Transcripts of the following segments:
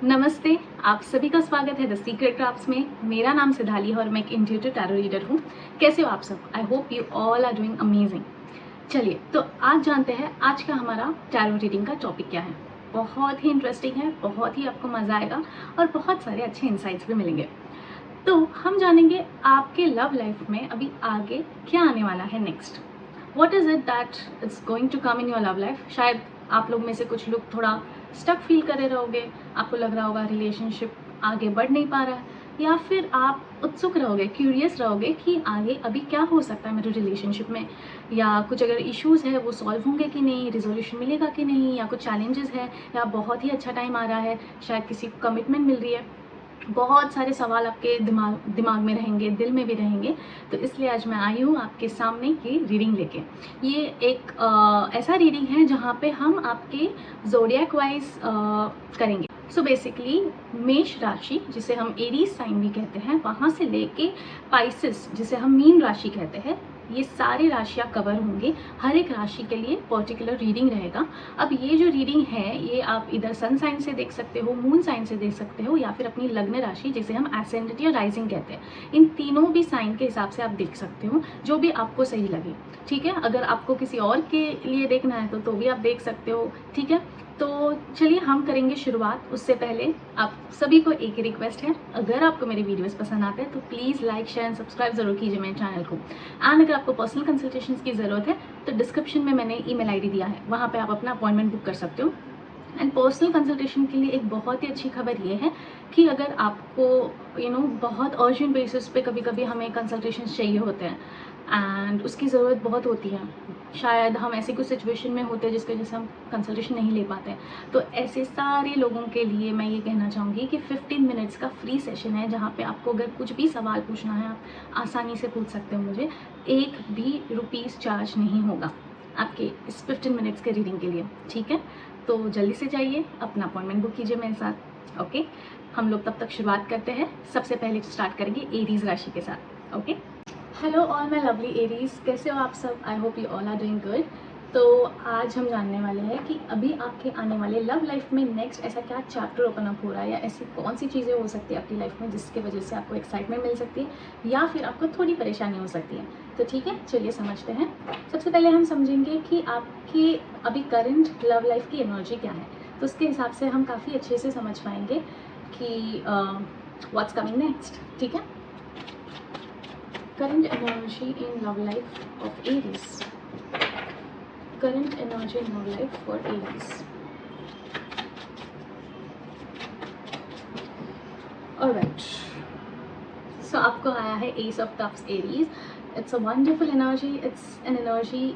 नमस्ते, आप सभी का स्वागत है द सीक्रेट क्राफ्ट्स में। मेरा नाम सिद्धाली है और मैं एक इंट्यूटिव टैरो रीडर हूँ। कैसे हो आप सब? I hope you all are doing amazing. चलिए, तो आज जानते हैं आज का हमारा टैरो रीडिंग का टॉपिक क्या है। बहुत ही इंटरेस्टिंग है, बहुत ही आपको मज़ा आएगा और बहुत सारे अच्छे इंसाइट्स भी मिलेंगे। तो हम जानेंगे आपके लव लाइफ में अभी आगे क्या आने वाला है next. What is it that is going to come in your love life. शायद आप लोग में से कुछ लोग थोड़ा स्टक फील कर रहे रहोगे, आपको लग रहा होगा रिलेशनशिप आगे बढ़ नहीं पा रहा है, या फिर आप उत्सुक रहोगे, क्यूरियस रहोगे कि आगे अभी क्या हो सकता है मेरे रिलेशनशिप में, या कुछ अगर इश्यूज़ है वो सॉल्व होंगे कि नहीं, रिजोल्यूशन मिलेगा कि नहीं, या कुछ चैलेंजेस है, या बहुत ही अच्छा टाइम आ रहा है, शायद किसी को कमिटमेंट मिल रही है। बहुत सारे सवाल आपके दिमाग में रहेंगे, दिल में भी रहेंगे। तो इसलिए आज मैं आई हूँ आपके सामने ये रीडिंग लेके। ये एक ऐसा रीडिंग है जहाँ पे हम आपके ज़ोडिएक वाइज करेंगे। सो बेसिकली मेष राशि, जिसे हम एरीज साइन भी कहते हैं, वहाँ से लेके पाइसिस, जिसे हम मीन राशि कहते हैं, ये सारी राशियाँ कवर होंगे। हर एक राशि के लिए पर्टिकुलर रीडिंग रहेगा। अब ये जो रीडिंग है ये आप इधर सन साइन से देख सकते हो, मून साइन से देख सकते हो, या फिर अपनी लग्न राशि जिसे हम एसेंडेंट या राइजिंग कहते हैं, इन तीनों भी साइन के हिसाब से आप देख सकते हो, जो भी आपको सही लगे। ठीक है, अगर आपको किसी और के लिए देखना है तो भी आप देख सकते हो। ठीक है, तो चलिए हम करेंगे शुरुआत। उससे पहले आप सभी को एक ही रिक्वेस्ट है, अगर आपको मेरे वीडियोस पसंद आते हैं तो please like share and subscribe ज़रूर कीजिए मेरे चैनल को। एंड अगर आपको पर्सनल कंसल्टेशंस की ज़रूरत है तो डिस्क्रिप्शन में मैंने ईमेल आईडी दिया है, वहाँ पे आप अपना अपॉइंटमेंट बुक कर सकते हो। एंड पर्सनल कंसल्टेशन के लिए एक बहुत ही अच्छी खबर ये है कि अगर आपको बहुत अर्जेंट बेसिस पे कभी कभी हमें कंसल्टेशन चाहिए होते हैं एंड उसकी ज़रूरत बहुत होती है, शायद हम ऐसी कुछ सिचुएशन में होते हैं जिसकी वजह से हम कंसल्टेशन नहीं ले पाते हैं, तो ऐसे सारे लोगों के लिए मैं ये कहना चाहूँगी कि 15 मिनट्स का फ्री सेशन है, जहाँ पे आपको अगर कुछ भी सवाल पूछना है आप आसानी से पूछ सकते हो मुझे। एक भी रुपीज़ चार्ज नहीं होगा आपके इस 15 मिनट्स के रीडिंग के लिए। ठीक है, तो जल्दी से जाइए, अपना अपॉइंटमेंट बुक कीजिए मेरे साथ। ओके, हम लोग तब तक शुरुआत करते हैं। सबसे पहले स्टार्ट करेंगे एरीज राशि के साथ। Okay, hello all my lovely Aries, कैसे हो आप सब? I hope you all are doing good. तो आज हम जानने वाले हैं कि अभी आपके आने वाले लव लाइफ में नेक्स्ट ऐसा क्या चैप्टर ओपन अप हो रहा है, या ऐसी कौन सी चीज़ें हो सकती है आपकी लाइफ में जिसकी वजह से आपको एक्साइटमेंट मिल सकती है या फिर आपको थोड़ी परेशानी हो सकती है। तो ठीक है, चलिए समझते हैं। सबसे पहले हम समझेंगे कि आपकी अभी करंट लव लाइफ की एनर्जी क्या है, तो उसके हिसाब से हम काफ़ी अच्छे से समझ पाएंगे कि व्हाट्स कमिंग नेक्स्ट। ठीक है, current energy in love life of Aries. Current energy in love life for Aries. Alright. So आपको आया है Ace of Cups Aries. It's a wonderful energy.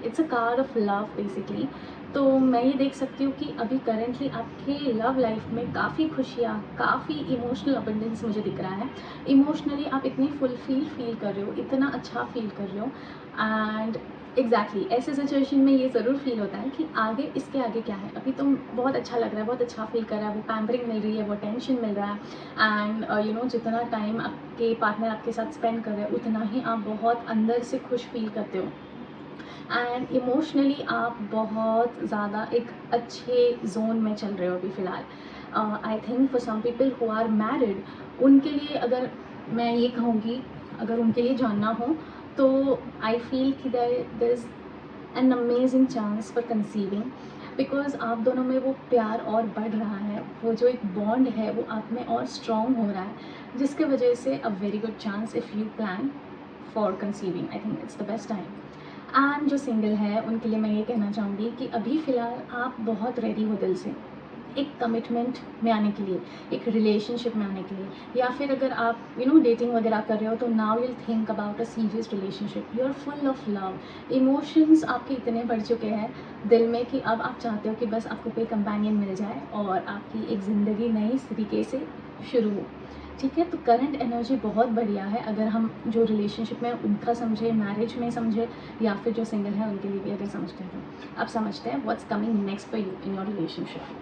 It's a card of love basically. तो मैं ये देख सकती हूँ कि अभी करेंटली आपके लव लाइफ में काफ़ी खुशियाँ, काफ़ी इमोशनल अबंडेंस मुझे दिख रहा है। इमोशनली आप इतनी फुलफिल फील कर रहे हो, इतना अच्छा फील कर रहे हो। एंड एग्जैक्टली ऐसे सिचुएशन में ये ज़रूर फील होता है कि आगे इसके आगे क्या है। अभी तुम बहुत अच्छा लग रहा है, बहुत अच्छा फील कर रहा है, वो पैम्परिंग मिल रही है, वो टेंशन मिल रहा है, एंड जितना टाइम आपके पार्टनर आपके साथ स्पेंड कर रहे हैं उतना ही आप बहुत अंदर से खुश फील करते हो। एंड इमोशनली आप बहुत ज़्यादा एक अच्छे जोन में चल रहे हो अभी फ़िलहाल। I think for some people who are married, उनके लिए अगर मैं ये कहूँगी, अगर उनके लिए जानना हो तो आई फील कि there is an amazing chance for conceiving, because आप दोनों में वो प्यार और बढ़ रहा है, वो जो एक बॉन्ड है वो आप में और स्ट्रॉन्ग हो रहा है, जिसके वजह से a very good chance if you plan for conceiving. I think it's the best time. And जो सिंगल है उनके लिए मैं ये कहना चाहूँगी कि अभी फ़िलहाल आप बहुत रेडी हो दिल से एक कमिटमेंट में आने के लिए, एक रिलेशनशिप में आने के लिए, या फिर अगर आप डेटिंग वगैरह कर रहे हो तो now will think about a serious relationship. You are full of love, emotions आपके इतने बढ़ चुके हैं दिल में कि अब आप चाहते हो कि बस आपको कोई कंपेनियन मिल जाए और आपकी एक ज़िंदगी नई तरीके से शुरू हो। ठीक है, तो करंट एनर्जी बहुत बढ़िया है, अगर हम जो रिलेशनशिप में उनका समझे, मैरिज में समझे, या फिर जो सिंगल है उनके लिए भी अगर समझते हैं तो अब समझते हैं what's coming next for you in your relationship.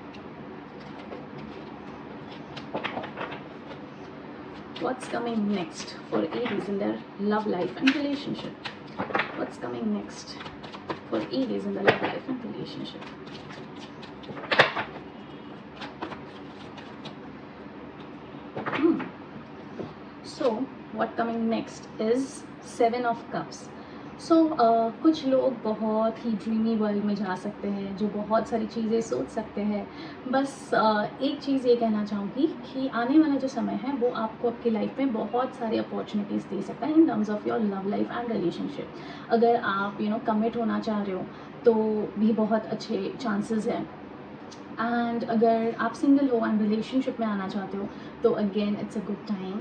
What's coming next for Aries in their love life and relationship? What's coming next for Aries in their love life and relationship? So what coming next is 7 of Cups. सो कुछ लोग बहुत ही dreamy world में जा सकते हैं, जो बहुत सारी चीज़ें सोच सकते हैं। बस एक चीज़ ये कहना चाहूँगी कि आने वाला जो समय है वो आपको आपकी लाइफ में बहुत सारी अपॉर्चुनिटीज़ दे सकता है in terms of your love life and relationship. अगर आप कमिट होना चाह रहे हो तो भी बहुत अच्छे चांसेस हैं, एंड अगर आप सिंगल हो एंड रिलेशनशिप में आना चाहते हो तो again it's a good time.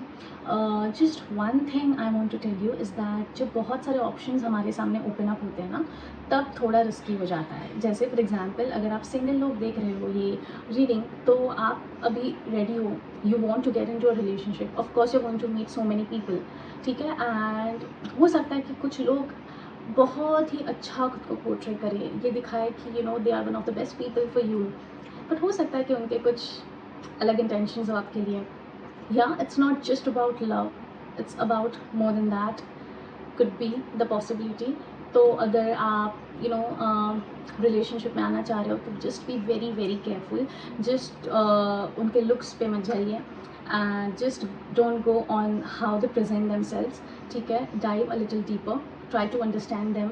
Just one thing I want to tell you is that जब बहुत सारे ऑप्शंस हमारे सामने ओपन अप होते हैं ना, तब थोड़ा रिस्की हो जाता है। जैसे फॉर एग्जांपल अगर आप सिंगल लोग देख रहे हो ये रीडिंग, तो आप अभी रेडी हो, you want to get into a relationship, of course you want to meet so many people, ठीक है। एंड हो सकता है कि कुछ लोग बहुत ही अच्छा खुद को पोर्ट्रे करें, ये दिखाए कि they are one of the best people for you, but हो सकता है कि उनके कुछ अलग इंटेंशंस हो आपके लिए। या it's not just about love, it's about more than that, could be the possibility. तो अगर आप रिलेशनशिप में आना चाह रहे हो तो just be very very careful. Just उनके लुक्स पे मत जाइए and just don't go on how they present themselves, ठीक है। Dive a little deeper, try to understand them,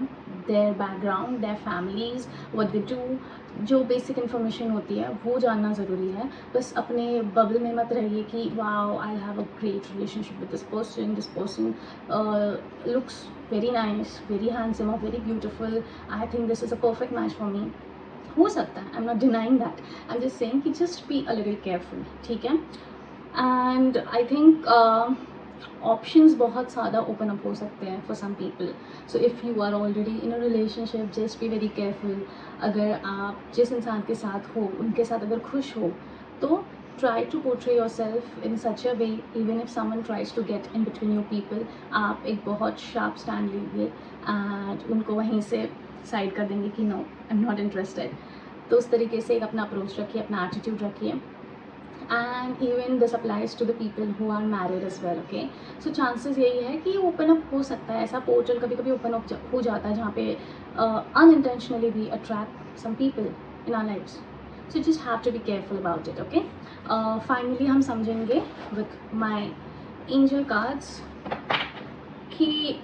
their background, their families, what they do. जो basic information होती है वो जानना ज़रूरी है। बस अपने बबल में मत रहिए कि wow I have a great relationship with this person looks very nice, very handsome और very beautiful, I think this is a perfect match for me. हो सकता है, I am not denying that, I am just saying कि just be a little careful, ठीक है। And I think options बहुत ज़्यादा open up हो सकते हैं for some people. So if you are already in a relationship, just be very careful. अगर आप जिस इंसान के साथ हो उनके साथ अगर खुश हो तो try to portray yourself in such a way, even if someone tries to get in between you people, आप एक बहुत sharp stand लीजिए and उनको वहीं से साइड कर देंगे कि no I am not interested. तो उस तरीके से एक अपना अप्रोच रखिए, अपना एटीट्यूड रखिए। And even this applies to the people who are married as well, okay. So chances यही है कि ओपन अप हो सकता है, ऐसा पोर्टल कभी कभी ओपन अप हो जाता है जहाँ पे अनइंटेंशनली भी attract some people in our lifes. So just have to be careful about it, okay. Finally हम समझेंगे विथ माई एंजल कार्ड्स कि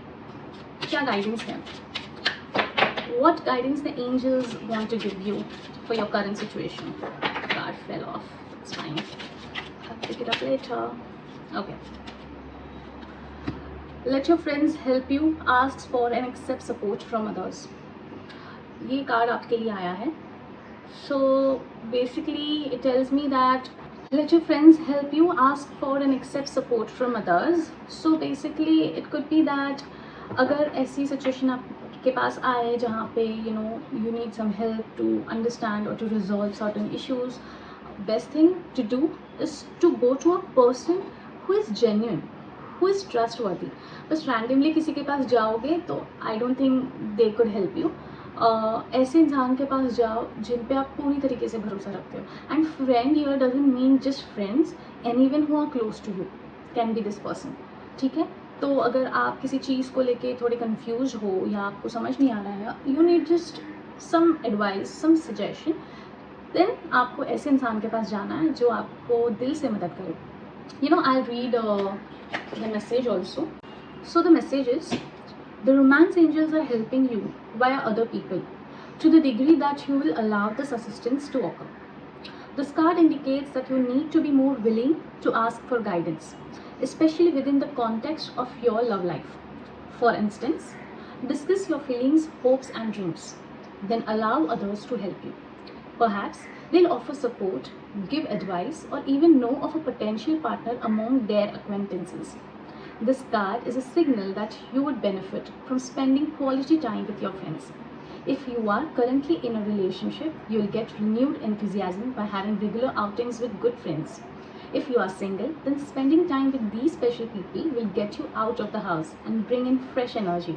क्या गाइडेंस है, what guidance the angels want to give you for your current situation. Card fell off, it's fine, I'll pick it up later. Okay, let your friends help you, ask for and accept support from others. ये card आपके लिए आया है। So basically it tells me that let your friends help you, ask for and accept support from others. So basically it could be that अगर ऐसी situation आपके पास आए जहाँ पे you need some help to understand or to resolve certain issues, best thing to do is to go to a person who is genuine, who is trustworthy. बस randomly किसी के पास जाओगे तो I don't think they could help you. ऐसे इंसान के पास जाओ जिन पे आप पूरी तरीके से भरोसा रखते हो। And friend here doesn't mean just friends, anyone who are close to you can be this person, ठीक है। तो अगर आप किसी चीज़ को लेके थोड़े कंफ्यूज हो या आपको समझ नहीं आ रहा है, you need just some advice, some suggestion, then आपको ऐसे इंसान के पास जाना है जो आपको दिल से मदद करे। I read the message also. So the message is the romance angels are helping you via other people to the degree that you will allow this assistance to occur. This card indicates that you need to be more willing to ask for guidance, especially within the context of your love life. For instance, discuss your feelings, hopes, and dreams. Then allow others to help you. Perhaps they'll offer support, give advice, or even know of a potential partner among their acquaintances. This card is a signal that you would benefit from spending quality time with your friends. If you are currently in a relationship, you'll get renewed enthusiasm by having regular outings with good friends. If you are single, then spending time with these special people will get you out of the house and bring in fresh energy.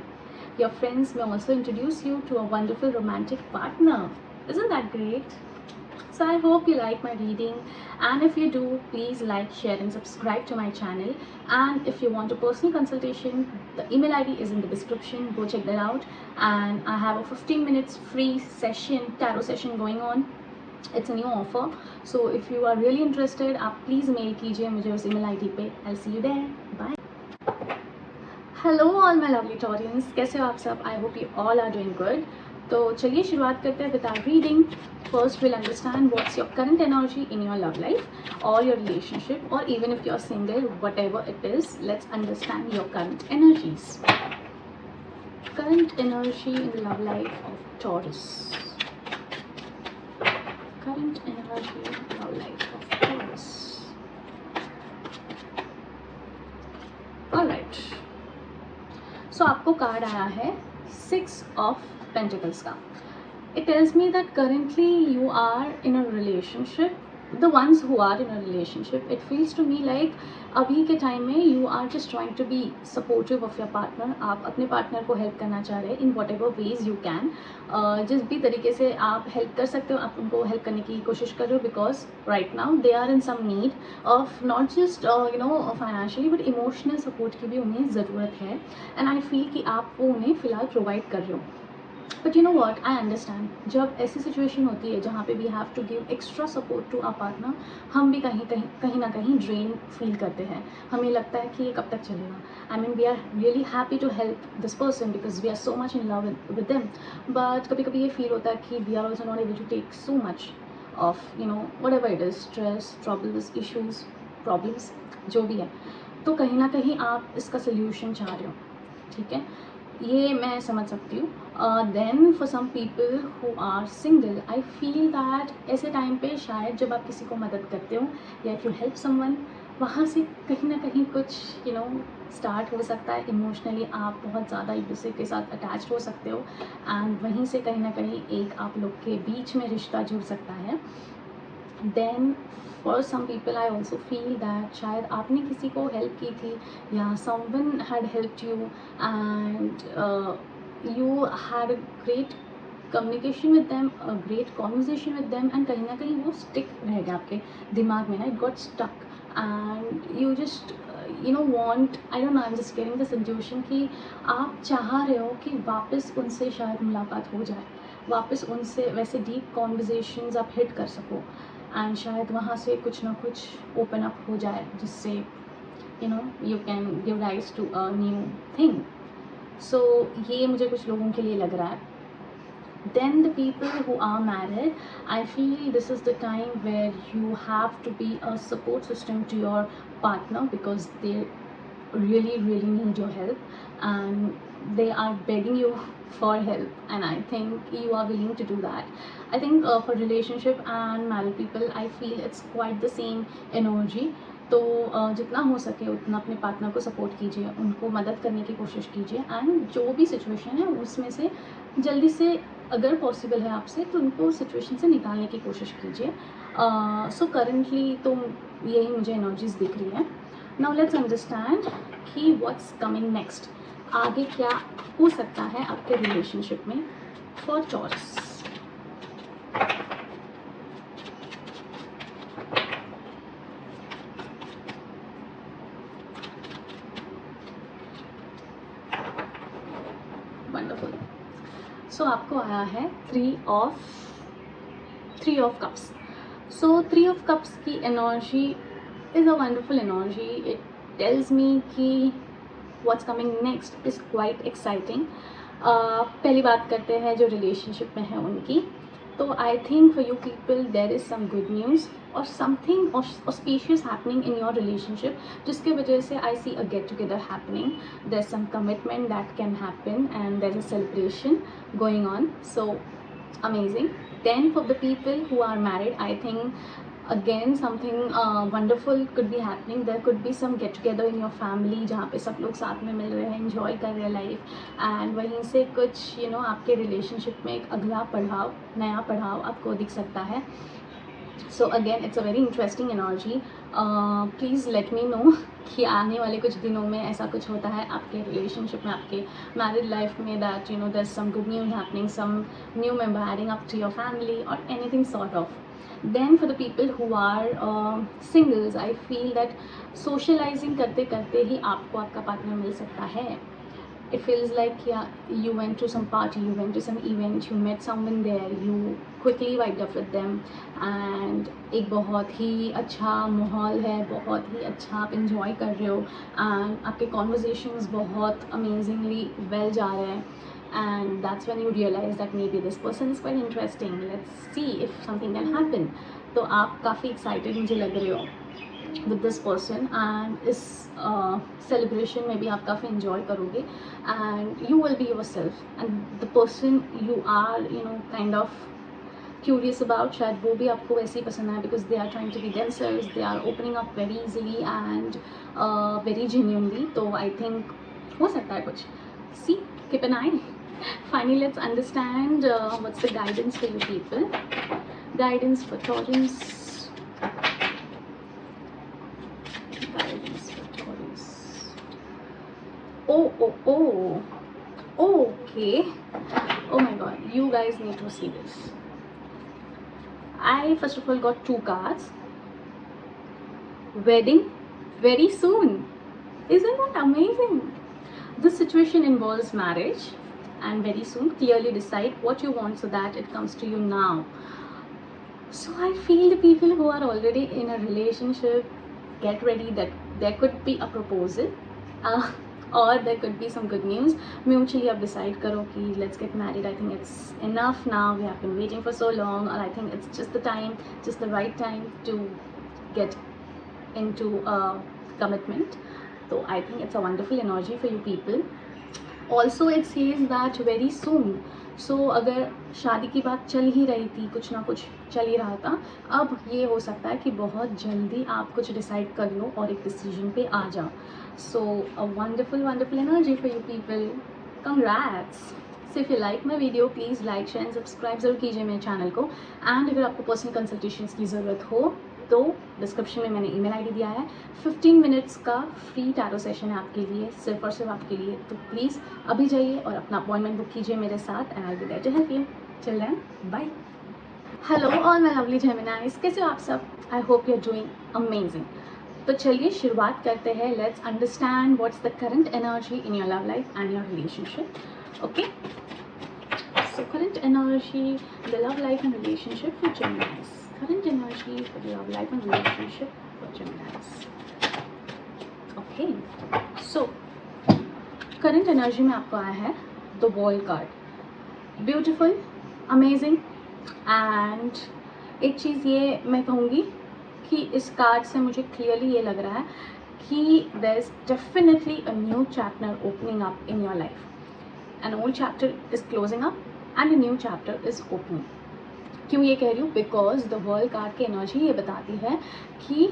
Your friends may also introduce you to a wonderful romantic partner. Isn't that great? So I hope you like my reading, and if you do, please like, share and subscribe to my channel. And if you want a personal consultation, the email ID is in the description, go check that out. And I have a 15 minutes free session, tarot session going on. It's a new offer. So if you are really interested, आप please mail कीजिए मुझे उस email ID पे. I see you there. Bye. Hello all my lovely Taureans, कैसे हो आप सब? I hope you all are doing good. तो चलिए शुरुआत करते हैं with our reading. First will understand what's your current energy in your love life or your relationship, or even if you're single, whatever it is, let's understand your current energies. Current energy in the love life of Taurus. Current energy in the love life of Taurus. Alright. So आपको card आया है 6 of Pentacles का. It tells me that currently you are in a relationship. The ones who are in a relationship, it feels to me like अभी के time में you are just trying to be supportive of your partner. आप अपने partner को help करना चाह रहे हैं in whatever ways you can. जिस भी तरीके से आप हेल्प कर सकते हो आप उनको हेल्प करने की कोशिश कर रहे हो, because right now they are in some need of not just financially but emotional support की भी उन्हें ज़रूरत है. एंड आई फील कि आप वो उन्हें फ़िलहाल प्रोवाइड कर रहे हो. But you know what, I understand जब ऐसी सिचुएशन होती है जहाँ पे we have to give extra support to our partner, हम भी कहीं ना कहीं ड्रेन फील करते हैं. हमें लगता है कि ये कब तक चलेगा. I mean we are really happy to help this person because we are so much in love with them. But कभी कभी ये फील होता है कि we are also not able to take so much of whatever it is, stress, troubles, issues, problems जो भी है. तो कहीं ना कहीं आप इसका सोल्यूशन चाह रहे हो. ठीक है, ये मैं समझ सकती हूँ. Then for some people who are single, I feel that ऐसे टाइम पे शायद जब आप किसी को मदद करते हो या इफ़ यू हेल्प समवन, वहाँ से कहीं ना कहीं कुछ स्टार्ट हो सकता है. इमोशनली आप बहुत ज़्यादा एक दूसरे के साथ अटैच्ड हो सकते हो एंड वहीं से कहीं ना कहीं एक आप लोग के बीच में रिश्ता जुड़ सकता है. Then for some people I also feel that शायद आपने किसी को हेल्प की थी या someone had helped you and you had a great communication with them, a great conversation with them, and कहीं ना कहीं वो stick रह गया आपके दिमाग में ना, it got stuck and you just want, I don't know, I'm just getting the situation कि आप चाह रहे हो कि वापस उनसे शायद मुलाकात हो जाए, वापस उनसे वैसे डीप कॉन्वर्जेशंस आप हिट कर सको एंड शायद वहाँ से कुछ ना कुछ ओपन अप हो जाए जिससे you can give rise to a new thing. सो ये मुझे कुछ लोगों के लिए लग रहा है. Then the people who are married, I feel this is the time where you have to be a support system to your partner because they really need your help and they are begging you for help and I think you are willing to do that. I think for relationship and married people, I feel it's quite the same energy. तो जितना हो सके उतना अपने partner को support कीजिए, उनको मदद करने की कोशिश कीजिए एंड जो भी सिचुएशन है उसमें से जल्दी से अगर पॉसिबल है आपसे तो उनको सिचुएशन से निकालने की कोशिश कीजिए. सो करेंटली तो यही मुझे एनर्जीज दिख रही है. नाउ लेट्स अंडरस्टैंड कि व्हाट्स कमिंग नेक्स्ट, आगे क्या हो सकता है आपके रिलेशनशिप में फॉर टॉरस. वंडरफुल. सो आपको आया है 3 of cups. So 3 of cups की energy is a wonderful energy. It tells me कि what's coming next is quite exciting. पहली बात करते हैं जो रिलेशनशिप में है उनकी. तो I think for you people there is some good news और something auspicious happening in your relationship जिसके वजह से I see a get together happening. There is some commitment that can happen and there is a celebration going on. So amazing. Then for the people who are married, I think again something wonderful could be happening. There could be some get together in your family जहाँ पे सब लोग साथ में मिल रहे हैं, enjoy कर रहे हैं लाइफ एंड वहीं से कुछ आपके रिलेशनशिप में एक अगला पड़ाव, नया पड़ाव आपको दिख सकता है. So again it's a very interesting energy. Please let me no कि आने वाले कुछ दिनों में ऐसा कुछ होता है आपके रिलेशनशिप में, आपके मैरिड लाइफ में, that there is some good news happening, some new member adding up to your family और anything sort of. Then for the people who are singles, I feel that socializing करते करते ही आपको आपका partner मिल सकता है. it feels like, yeah, you went to some party, you went to some event, you met someone there, you quickly vibed up with them, and एक बहुत ही अच्छा माहौल है, बहुत ही अच्छा आप enjoy कर रहे हो, and आपके conversations बहुत amazingly well जा रहे हैं, and that's when you realize that maybe this person is quite interesting, let's see if something can happen. तो आप काफ़ी excited मुझे लग रहे हो with this person, and इस celebration में भी आप काफ़ी enjoy करोगे, and you will be yourself, and the person you are, you know, kind of curious about, शायद वो भी आपको वैसे ही पसंद आए, because they are trying to be themselves, they are opening up very easily and very genuinely. तो I think हो सकता है कुछ. See, keep an eye. Finally, let's understand what's the guidance for you people. Guidance for Taurus. Guidance for Taurus. Oh. Okay. Oh my god, you guys need to see this. I first of all got 2 cards. Wedding very soon. Isn't that amazing? This situation involves marriage, and very soon. Clearly decide what you want so that it comes to you now. So I feel the people who are already in a relationship, get ready that there could be a proposal, or there could be some good news. Mutually आप decide करो कि let's get married. I think it's enough now. We have been waiting for so long, or I think it's just the time, just the right time to get into a commitment. So I think it's a wonderful energy for you people. Also it says that very soon. So अगर शादी की बात चल ही रही थी, कुछ ना कुछ चल ही रहा था, अब ये हो सकता है कि बहुत जल्दी आप कुछ डिसाइड कर लो और एक डिसीजन पे आ जाओ. So a wonderful energy for you people. Congrats. So if you like my video, please like, share and subscribe ज़रूर कीजिए मेरे चैनल को. एंड अगर आपको पर्सनल कंसल्टेशंस की ज़रूरत हो तो डिस्क्रिप्शन में मैंने ईमेल आईडी दिया है. 15 मिनट्स का फ्री टैरो सेशन है आपके लिए, सिर्फ और सिर्फ आपके लिए. तो प्लीज़ अभी जाइए और अपना अपॉइंटमेंट बुक कीजिए मेरे साथ, and I will be there to help you. Till then, bye. Hello all my lovely Geminis, कैसे हो आप सब? I hope you are doing amazing. तो चलिए शुरुआत करते हैं. Let's understand what's the current energy in your love life and your relationship. Okay, so current energy, the love life and relationship for Geminis. Current energy for the love life and relationship for Geminis. Okay, so current energy में आपको आया है the World card. Beautiful, amazing, and एक चीज़ ये मैं कहूँगी कि इस कार्ड से मुझे क्लियरली ये लग रहा है कि there is definitely a new chapter opening up in your life. An old chapter is closing up and a new chapter is opening. क्यों ये कह रही हूँ? बिकॉज द वर्ल्ड कार्ड की एनर्जी ये बताती है कि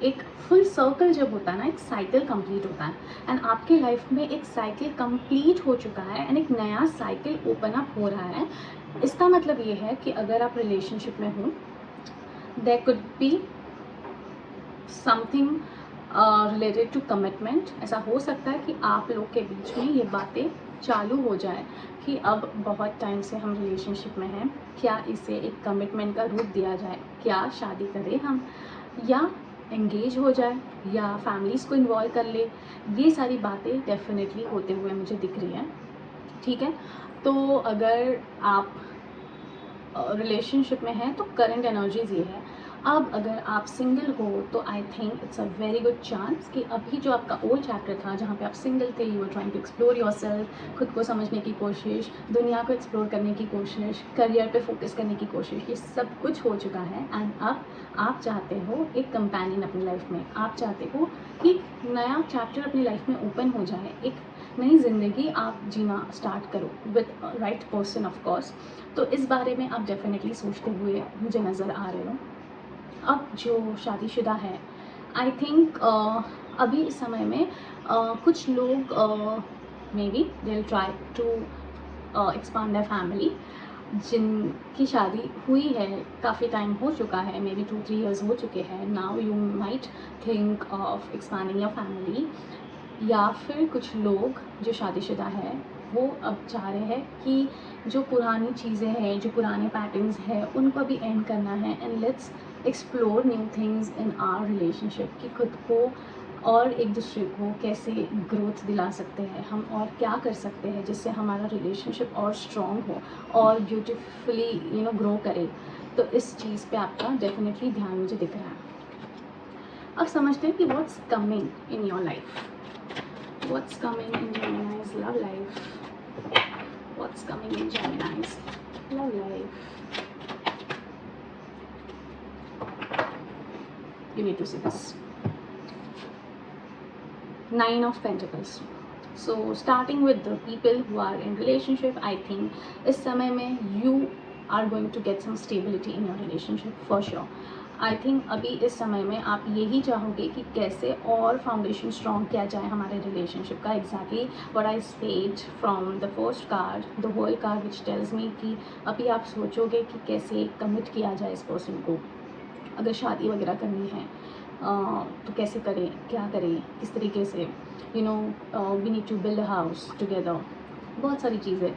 एक फुल सर्कल जब होता है ना, एक साइकिल कंप्लीट होता है, एंड आपके लाइफ में एक साइकिल कंप्लीट हो चुका है एंड एक नया साइकिल ओपन अप हो रहा है. इसका मतलब ये है कि अगर आप रिलेशनशिप में हो, there could be something related to commitment. ऐसा हो सकता है कि आप लोग के बीच में ये बातें चालू हो जाए कि अब बहुत टाइम से हम रिलेशनशिप में हैं, क्या इसे एक कमिटमेंट का रूप दिया जाए, क्या शादी करें हम, या एंगेज हो जाए, या फैमिलीज़ को इन्वॉल्व कर ले. ये सारी बातें डेफिनेटली होते हुए मुझे दिख रही हैं. ठीक है, तो अगर आप रिलेशनशिप में हैं तो करंट एनर्जीज ये है. अब अगर आप सिंगल हो तो I think it's a very good chance कि अभी जो आपका ओल्ड चैप्टर था जहाँ पे आप सिंगल थे, you were trying to explore yourself, खुद को समझने की कोशिश, दुनिया को एक्सप्लोर करने की कोशिश, करियर पे फोकस करने की कोशिश, ये सब कुछ हो चुका है. एंड अब आप चाहते हो एक कंपेनियन अपनी लाइफ में. आप चाहते हो कि नया चैप्टर अपनी लाइफ में ओपन हो जाए, एक नई ज़िंदगी आप जीना स्टार्ट करो with right person of course. तो इस बारे में आप डेफिनेटली सोचते हुए मुझे नज़र आ रहे हो. अब जो शादीशुदा है, आई थिंक अभी इस समय में कुछ लोग maybe they will try to expand their family. जिनकी शादी हुई है, काफ़ी टाइम हो चुका है, मे बी 2-3 years हो चुके हैं. Now you might think of expanding your family. या फिर कुछ लोग जो शादीशुदा है वो अब चाह रहे हैं कि जो पुरानी चीज़ें हैं, जो पुराने पैटर्न्स हैं, उनको अभी एंड करना है, and let's explore new things in our relationship, कि खुद को और एक दूसरे को कैसे ग्रोथ दिला सकते हैं हम, और क्या कर सकते हैं जिससे हमारा रिलेशनशिप और स्ट्रॉन्ग हो और ब्यूटीफुली ग्रो करे। तो इस चीज़ पे आपका डेफिनेटली ध्यान मुझे दिख रहा है। अब समझते हैं कि what's coming in your life, what's coming in जेमिनाइज love life, what's coming in जेमिनाइज love life. You need to see this. 9 of Pentacles. So starting with the people who are in relationship, I think इस समय में you are going to get some stability in your relationship for sure. I think अभी इस समय में आप यही चाहोगे कि कैसे और फाउंडेशन स्ट्रॉन्ग किया जाए हमारे रिलेशनशिप का। Exactly what I said from the first card, the world card which tells me कि अभी आप सोचोगे कि कैसे कमिट किया जाए इस पर्सन को। अगर शादी वगैरह करनी है तो कैसे करें, क्या करें, किस तरीके से, we need to build a house together, बहुत सारी चीज़ें।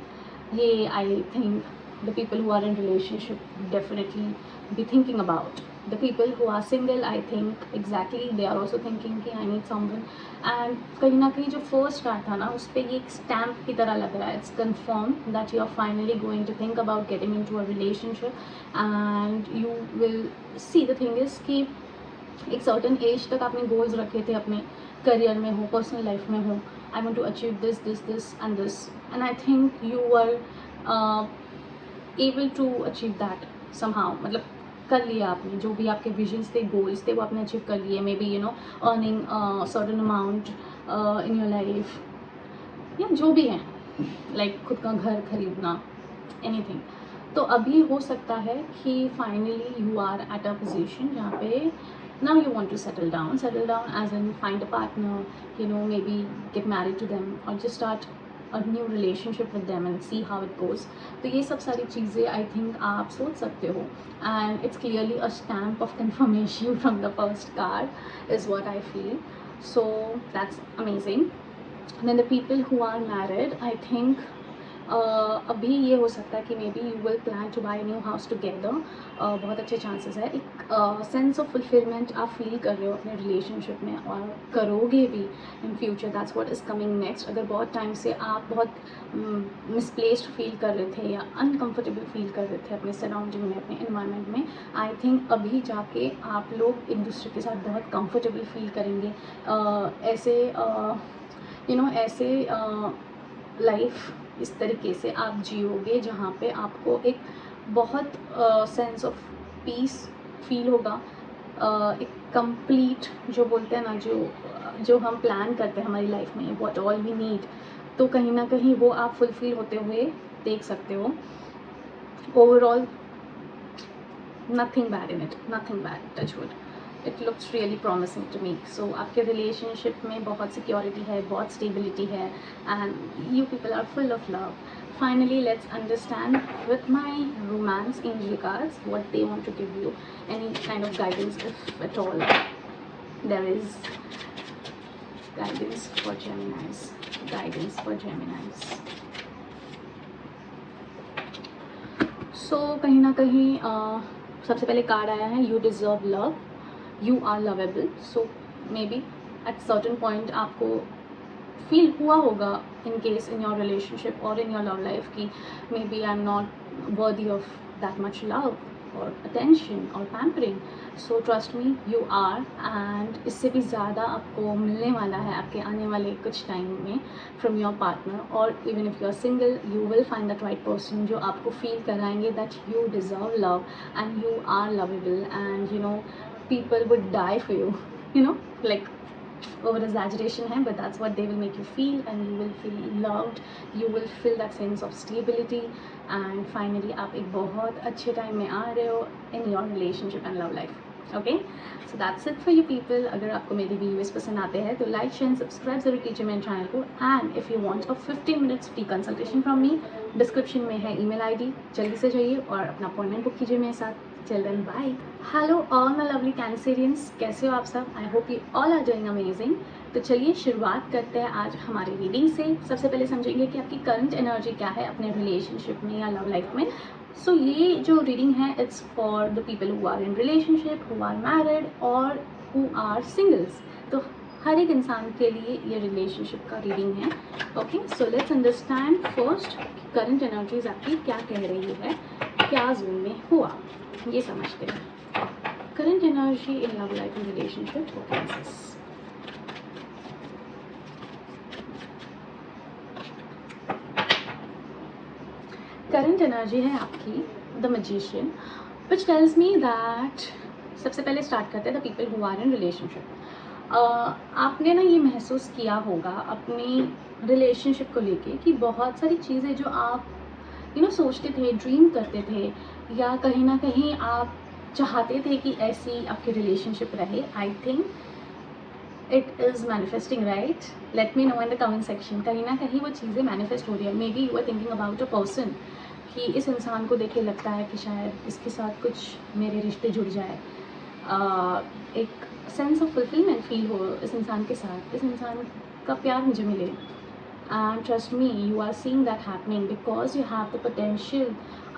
ये I think the people who are in relationship definitely be thinking about. The people who are single, I think exactly they are also thinking कि I need someone. And कहीं ना कहीं जो first card था ना, उस पर ये एक स्टैम्प की तरह लग रहा है। It's confirm that you are finally going to think about getting in to a relationship, and you will see the thing is कि एक सर्टन एज तक आपने गोल्स रखे थे अपने करियर में हो, पर्सनल लाइफ में हो। I want to achieve this this this and this, and I think you are able to achieve that somehow. मतलब कर लिया आपने, जो भी आपके विजन्स थे, गोल्स थे, वो आपने अचीव कर लिए। May be earning certain amount in your life, या जो भी है, लाइक खुद का घर खरीदना, एनीथिंग। तो अभी हो सकता है कि finally you are at a position जहाँ पे now you want to settle down as in find a partner, maybe get married to them or just start a new relationship with them and see how it goes. तो ये सब सारी चीज़ें I think आप सोच सकते हो, and it's clearly a stamp of confirmation from the first card is what I feel. So that's amazing. And then the people who are married, I think अभी ये हो सकता है कि maybe you will plan two by new house together. बहुत अच्छे chances है। एक सेंस ऑफ फुलफिलमेंट आप फील कर रहे हो अपने रिलेशनशिप में, और करोगे भी in future. That's what is coming next. अगर बहुत टाइम से आप बहुत मिसप्लेस्ड फील कर रहे थे या अनकम्फर्टेबल फील कर रहे थे अपने सराउंडिंग में, अपने इन्वायरमेंट में, आई थिंक अभी जाके आप लोग एक दूसरे के साथ बहुत कंफर्टेबल फील करेंगे। ऐसे ऐसे लाइफ इस तरीके से आप जियोगे जहाँ पे आपको एक बहुत सेंस ऑफ पीस फील होगा। एक कंप्लीट जो बोलते हैं ना, जो हम प्लान करते हैं हमारी लाइफ में, व्हाट ऑल वी नीड, तो कहीं ना कहीं वो आप फुलफिल होते हुए देख सकते हो। Overall nothing bad in it, nothing bad, touch wood. It looks really promising to me. So आपके रिलेशनशिप में बहुत सिक्योरिटी है, बहुत स्टेबिलिटी है, and you people are full of love. Finally, let's understand with my romance angel cards what they want to give you, any kind of guidance if at all there is. Guidance for Geminis, guidance for Geminis. So कहीं ना कहीं सबसे पहले card आया है you deserve love, you are lovable. So maybe at certain point आपको feel हुआ होगा in case in your relationship और इन योर लव लाइफ कि maybe I am not worthy of that much love और attention और pampering. So trust me, you are, and इससे भी ज़्यादा आपको मिलने वाला है आपके आने वाले कुछ टाइम में फ्रॉम योर पार्टनर. और even if you are single, you will find that right person जो आपको फील कराएंगे that you deserve love and you are lovable, and people would die for you, like over exaggeration है, but that's what they will make you feel, and you will feel loved, you will feel that sense of stability, and finally आप एक बहुत अच्छे time में आ रहे हो in your relationship and love life. Okay, so that's it for you people. अगर आपको मेरी वीडियोस पसंद आते हैं तो लाइक शेयर सब्सक्राइब ज़रूर कीजिए मेरे चैनल को, and if you want a 15 minutes free consultation from me, description में है ईमेल आईडी, जल्दी से जाइए और अपना अपॉइंटमेंट बुक कीजिए मेरे साथ. Till then, bye. Hello all my lovely Cancerians, कैसे हो आप सब? I hope you all are doing amazing. तो चलिए शुरुआत करते हैं आज हमारी रीडिंग से. सबसे पहले समझेंगे कि आपकी करंट एनर्जी क्या है अपने रिलेशनशिप में या लव लाइफ में. सो ये जो रीडिंग है it's for the people who are in relationship, who are married और हु आर सिंगल्स। तो हर एक इंसान के लिए ये रिलेशनशिप का रीडिंग है। Okay, so let's understand first current energies आपकी क्या कह रही है, क्या जोन में हुआ, ये समझते हैं। Current energy in love life and relationship for Cancers. Current energy है आपकी the magician, which tells me that, सबसे पहले स्टार्ट करते हैं the people who are in relationship. आपने ना ये महसूस किया होगा अपनी रिलेशनशिप को लेके कि बहुत सारी चीज़ें जो आप सोचते थे, ड्रीम करते थे, या कहीं ना कहीं आप चाहते थे कि ऐसी आपकी रिलेशनशिप रहे। I think it is manifesting, right? Let me know in the comment section. कहीं ना कहीं वो चीज़ें मैनिफेस्ट हो रही है। Maybe you are thinking about a person कि इस इंसान को देखे लगता है कि शायद इसके साथ कुछ मेरे रिश्ते जुड़ जाए, एक सेंस ऑफ फुलफिलमेंट फील हो इस इंसान के साथ, इस इंसान का प्यार मुझे मिले। And trust me, you are seeing that happening because you have the potential.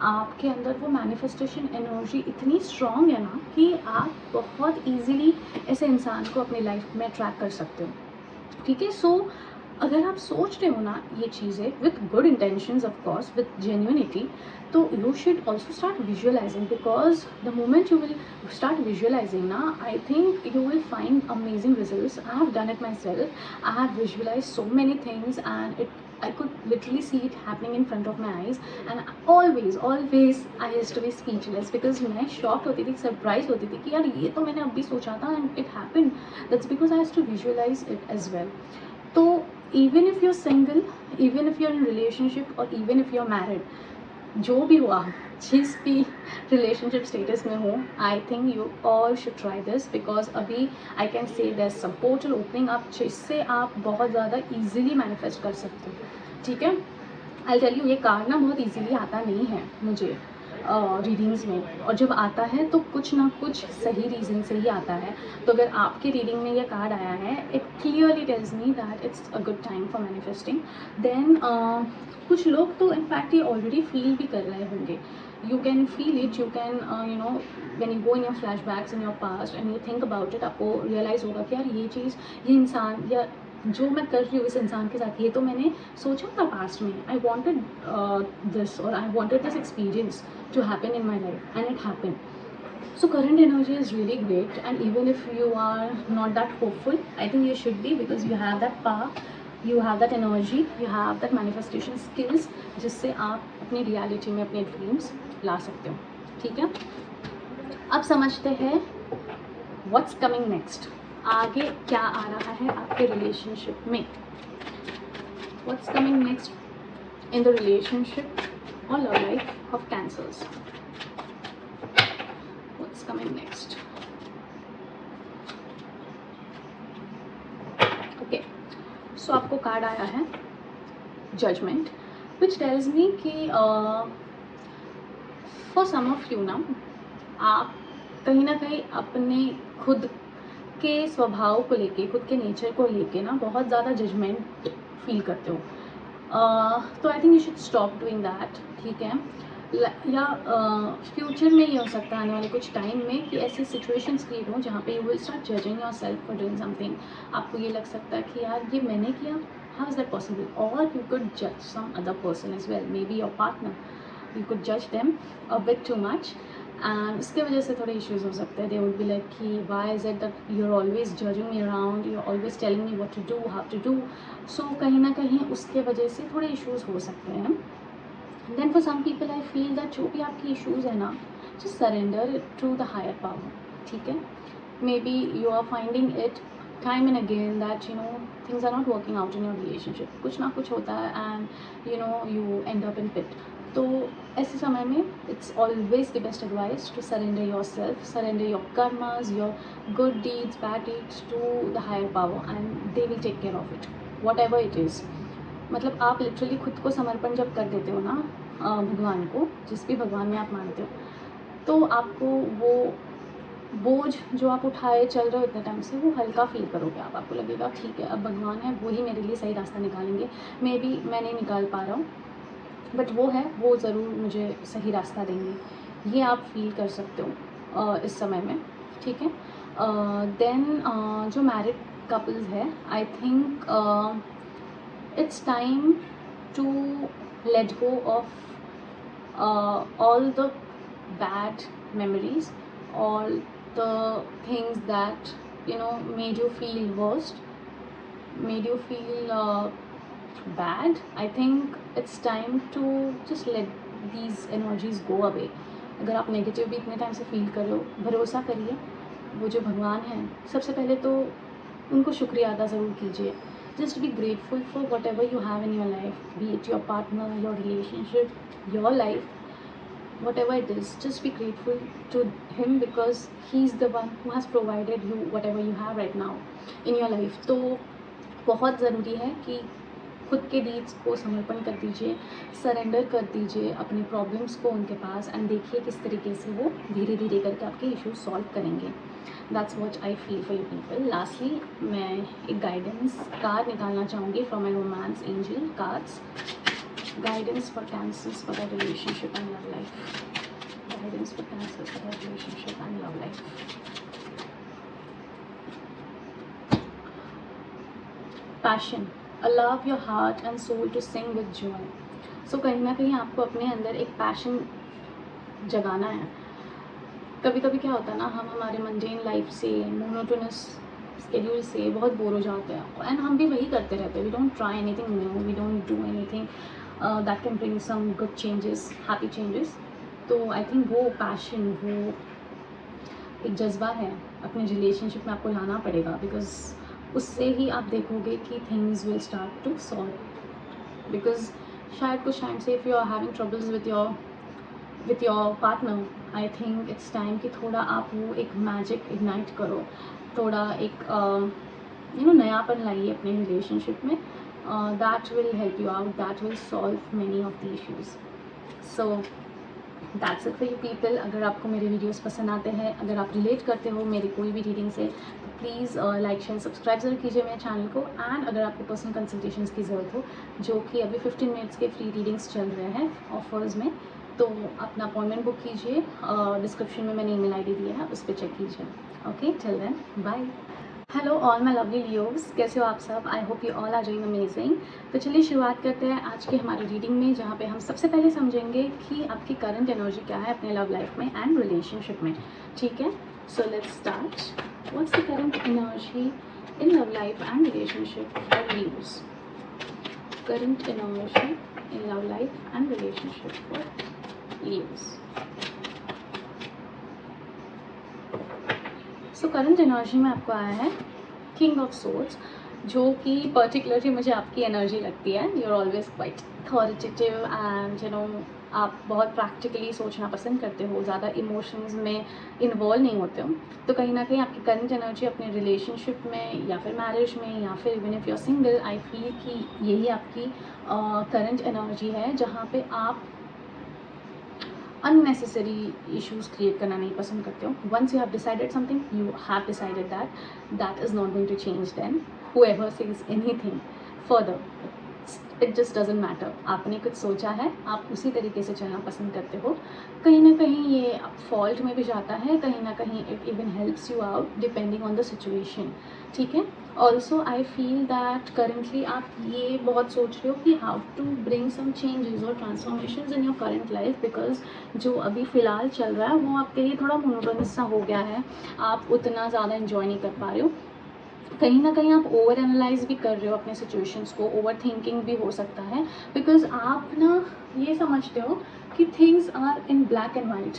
आपके अंदर वो मैनिफेस्टेशन एनर्जी इतनी स्ट्रॉन्ग है ना कि आप बहुत ईजीली ऐसे इंसान को अपनी लाइफ में अट्रैक्ट कर सकते हो। ठीक है, सो अगर आप सोच रहे हो ना ये चीज़ें with good intentions, of course with genuinity, तो you should also start visualising, because the moment you will start visualising ना, I think you will find amazing results. I have done it myself. I have visualized so many things and I could literally see it happening in front of my eyes, and always I used to be speechless because मैं shocked होती थी, surprised होती थी कि यार ये तो मैंने अभी सोचा था and it happened. That's because I used to visualize it as well. तो even if you're single, even if you're in relationship or even if you're married, जो भी हुआ, जिस भी रिलेशनशिप स्टेटस में हो, I think you all should try this, because अभी I can say there some portal opening up जिससे आप बहुत ज़्यादा ईजिली मैनिफेस्ट कर सकते हो। ठीक है, आई टेल यू, ये कार्ड ना बहुत ईजिली आता नहीं है मुझे रीडिंग्स में, और जब आता है तो कुछ ना कुछ सही रीज़न से ही आता है। तो अगर आपके रीडिंग में ये कार्ड आया है, it clearly tells me that it's a good time for manifesting. Then कुछ लोग तो इनफैक्ट ये ऑलरेडी फील भी कर रहे होंगे। You can feel it, you can when you go in your flashbacks in your past and you think about it, आपको realise होगा कि यार ये चीज़, ये इंसान या जो मैं कर रही हूँ इस इंसान के साथ, ये तो मैंने सोचा था पास्ट में। आई वॉन्टेड दिस और I wanted this experience to happen in my life and it happened. So current energy is really great, and even if you are not that hopeful, I think you should be, because you have that power, you have that energy, you have that manifestation skills जिससे आप अपनी reality में अपने dreams ला सकते हो। ठीक है, अब समझते हैं व्हाट्स कमिंग नेक्स्ट, आगे क्या आ रहा है आपके रिलेशनशिप में। What's coming next in the relationship or love life of cancers. What's coming next? Okay, so आपको कार्ड आया है जजमेंट, which tells me कि for some of you ना, आप कहीं ना कहीं अपने खुद के स्वभाव को लेके, खुद के नेचर को लेके ना बहुत ज़्यादा जजमेंट फील करते हो। तो I think you should stop doing that. ठीक है, या फ्यूचर में ये हो सकता है आने वाले कुछ टाइम में कि ऐसी सिचुएशंस क्रिएट हो जहाँ पे you will start judging your self for doing something. आपको ये लग सकता है कि यार ये मैंने किया, हाउ इज़ दैट पॉसिबल, और यू कुड जज some other person as well, may be your partner, you could जज them a bit too much, and उसके वजह से थोड़े इश्यूज हो सकते हैं। दे वुड बी लाइक कि Y is it that you are always judging me around, you are always telling me what to do, how to do. सो कहीं ना कहीं उसके वजह से थोड़े इश्यूज हो सकते हैं। Then for some people I feel that जो भी आपकी इश्यूज है ना, just surrender to the higher power. ठीक है, maybe you are finding it time and again that things are not working out in your relationship, कुछ ना कुछ होता है and you end up in pit. तो ऐसे समय में it's always the best advice to surrender your self, surrender your karmas, your good deeds, bad deeds to the higher power, and they will take care of it, whatever it is. मतलब आप literally खुद को समर्पण जब कर देते हो ना भगवान को, जिस भी भगवान में आप मानते हो, तो आपको वो बोझ जो आप उठाए चल रहे हो इतने टाइम से, वो हल्का फील करोगे आप। आपको लगेगा ठीक है, अब भगवान है, वही मेरे लिए सही रास्ता निकालेंगे, मे बी मैं नहीं निकाल पा रहा हूँ, बट वो है, वो ज़रूर मुझे सही रास्ता देंगे, ये आप फील कर सकते हो इस समय में, ठीक है। देन जो मैरिड कपल्स है, I think it's time to let go of all the bad memories, all the things that made you feel worst, made you feel bad. I think it's time to just let these energies go away. अगर आप negative भी इतने time से feel कर रहे हो, भरोसा करिए वो जो भगवान हैं, सबसे पहले तो उनको शुक्रिया अदा ज़रूर कीजिए. Just be grateful for whatever you have in your life, be it your partner, your relationship, your life, whatever it is. Just be grateful to him because he's the one who has provided you whatever you have right now in your life. तो बहुत ज़रूरी है कि खुद के needs को समर्पण कर दीजिए, सरेंडर कर दीजिए अपने प्रॉब्लम्स को उनके पास, एंड देखिए किस तरीके से वो धीरे धीरे करके आपके इश्यूज सॉल्व करेंगे. That's what I feel for you people. Lastly मैं एक गाइडेंस कार्ड निकालना चाहूँगी from my romance angel cards. Guidance for cancers for the relationship and love life. Guidance for cancers for the relationship and love life. Passion, allow your heart and soul to sing with joy. So कहीं ना कहीं आपको अपने अंदर एक passion जगाना है. कभी कभी क्या होता है ना, हम हमारे मंडेन लाइफ से, मोनोटोनस स्केड्यूल से बहुत बोर हो जाते हैं, एंड हम भी वही करते रहते हैं. We don't try anything new, we don't do anything that can bring some good changes, happy changes. तो आई थिंक वो पैशन, वो एक जज्बा है अपने रिलेशनशिप में आपको लाना पड़ेगा, बिकॉज उससे ही आप देखोगे कि things will start to solve. Because शायद कुछ टाइम से if you are having troubles with your partner, I think it's time कि थोड़ा आप वो एक मैजिक इग्नाइट करो, थोड़ा एक नयापन लाइए अपने रिलेशनशिप में. That will help you out, that will solve many of the issues. So that's it for you people. अगर आपको मेरे वीडियोस पसंद आते हैं, अगर आप रिलेट करते हो मेरी कोई भी रीडिंग से, तो प्लीज़ लाइक शेयर सब्सक्राइब ज़रूर कीजिए मेरे चैनल को. एंड अगर आपको पर्सनल कंसल्टेशंस की ज़रूरत हो, जो कि अभी 15 मिनट्स के फ्री रीडिंग्स चल रहे हैं ऑफर्स में, तो अपना अपॉइंटमेंट बुक कीजिए. डिस्क्रिप्शन में मैंने ईमेल आईडी दिया है, उस पर चेक कीजिए. Okay, till then bye. Hello all my lovely Leos, कैसे हो आप सब? I hope you all are doing amazing. तो चलिए शुरुआत करते हैं आज की हमारी रीडिंग में, जहाँ पे हम सबसे पहले समझेंगे कि आपकी करंट एनर्जी क्या है अपने लव लाइफ में एंड रिलेशनशिप में. ठीक है, so let's start. What's the current energy in love life and relationship for Leos? Current energy in love life and relationship for Leos. So current energy में आपको आया है किंग ऑफ सोर्ड्स, जो कि particularly मुझे आपकी एनर्जी लगती है. You are always quite authoritative and आप बहुत प्रैक्टिकली सोचना पसंद करते हो, ज़्यादा इमोशंस में इन्वॉल्व नहीं होते हो. तो कहीं ना कहीं आपकी करंट एनर्जी अपने रिलेशनशिप में या फिर मैरिज में या फिर even if you are single, I feel कि यही आपकी करंट एनर्जी है, जहाँ पे आप unnecessary issues क्रिएट करना नहीं पसंद करते हो. Once you have decided something, you have decided that is not going to change. Then whoever says anything further, it just doesn't matter. आपने कुछ सोचा है, आप उसी तरीके से चलना पसंद करते हो. कहीं ना कहीं ये फॉल्ट में भी जाता है, कहीं ना कहीं it even helps you out depending on the situation. ठीक है. Also I feel that currently आप ये बहुत सोच रहे हो कि how to bring some changes और transformation in your current life, because जो अभी फ़िलहाल चल रहा है वो आपके लिए थोड़ा मोनोटोनस सा हो गया है. आप उतना ज़्यादा इन्जॉय नहीं कर पा रहे हो. कहीं ना कहीं आप ओवर एनालाइज भी कर रहे हो अपने सिचुएशंस को, ओवर थिंकिंग भी हो सकता है, बिकॉज आप ना ये समझते हो कि things are in black and white,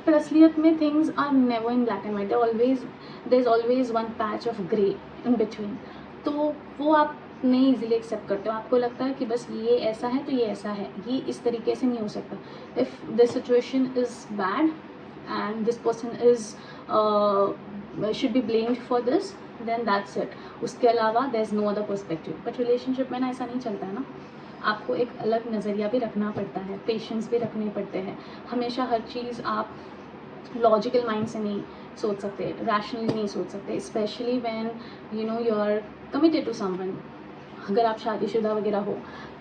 पर असलियत में things are never in black and white. There is always one patch of grey in between. तो वो आप नहीं इजीली एक्सेप्ट करते हो. आपको लगता है कि बस ये ऐसा है तो ये ऐसा है, ये इस तरीके से नहीं हो सकता. If this situation is bad and this person is should be blamed for this, then that's it. उसके अलावा there is no other perspective. But relationship में ना ऐसा नहीं चलता है ना. आपको एक अलग नज़रिया भी रखना पड़ता है, पेशेंस भी रखने पड़ते हैं. हमेशा हर चीज़ आप लॉजिकल माइंड से नहीं सोच सकते, रैशनली नहीं सोच सकते, specially when you are committed to someone. अगर आप शादीशुदा वगैरह हो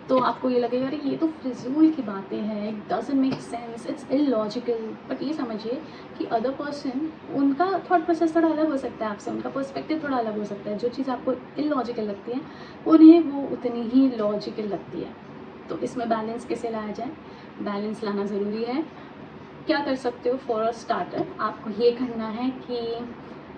तो आपको ये लगेगा अरे ये तो फिजूल की बातें हैं, it doesn't make sense, it's illogical. But ये समझिए कि अदर पर्सन, उनका थॉट प्रोसेस थोड़ा अलग हो सकता है आपसे, उनका पर्सपेक्टिव थोड़ा अलग हो सकता है। जो चीज़ आपको इलॉजिकल लगती है उन्हें वो उतनी ही लॉजिकल लगती है। तो इसमें बैलेंस कैसे लाया जाए? बैलेंस लाना ज़रूरी है। क्या कर सकते हो? फॉर अ स्टार्टर आपको ये करना है कि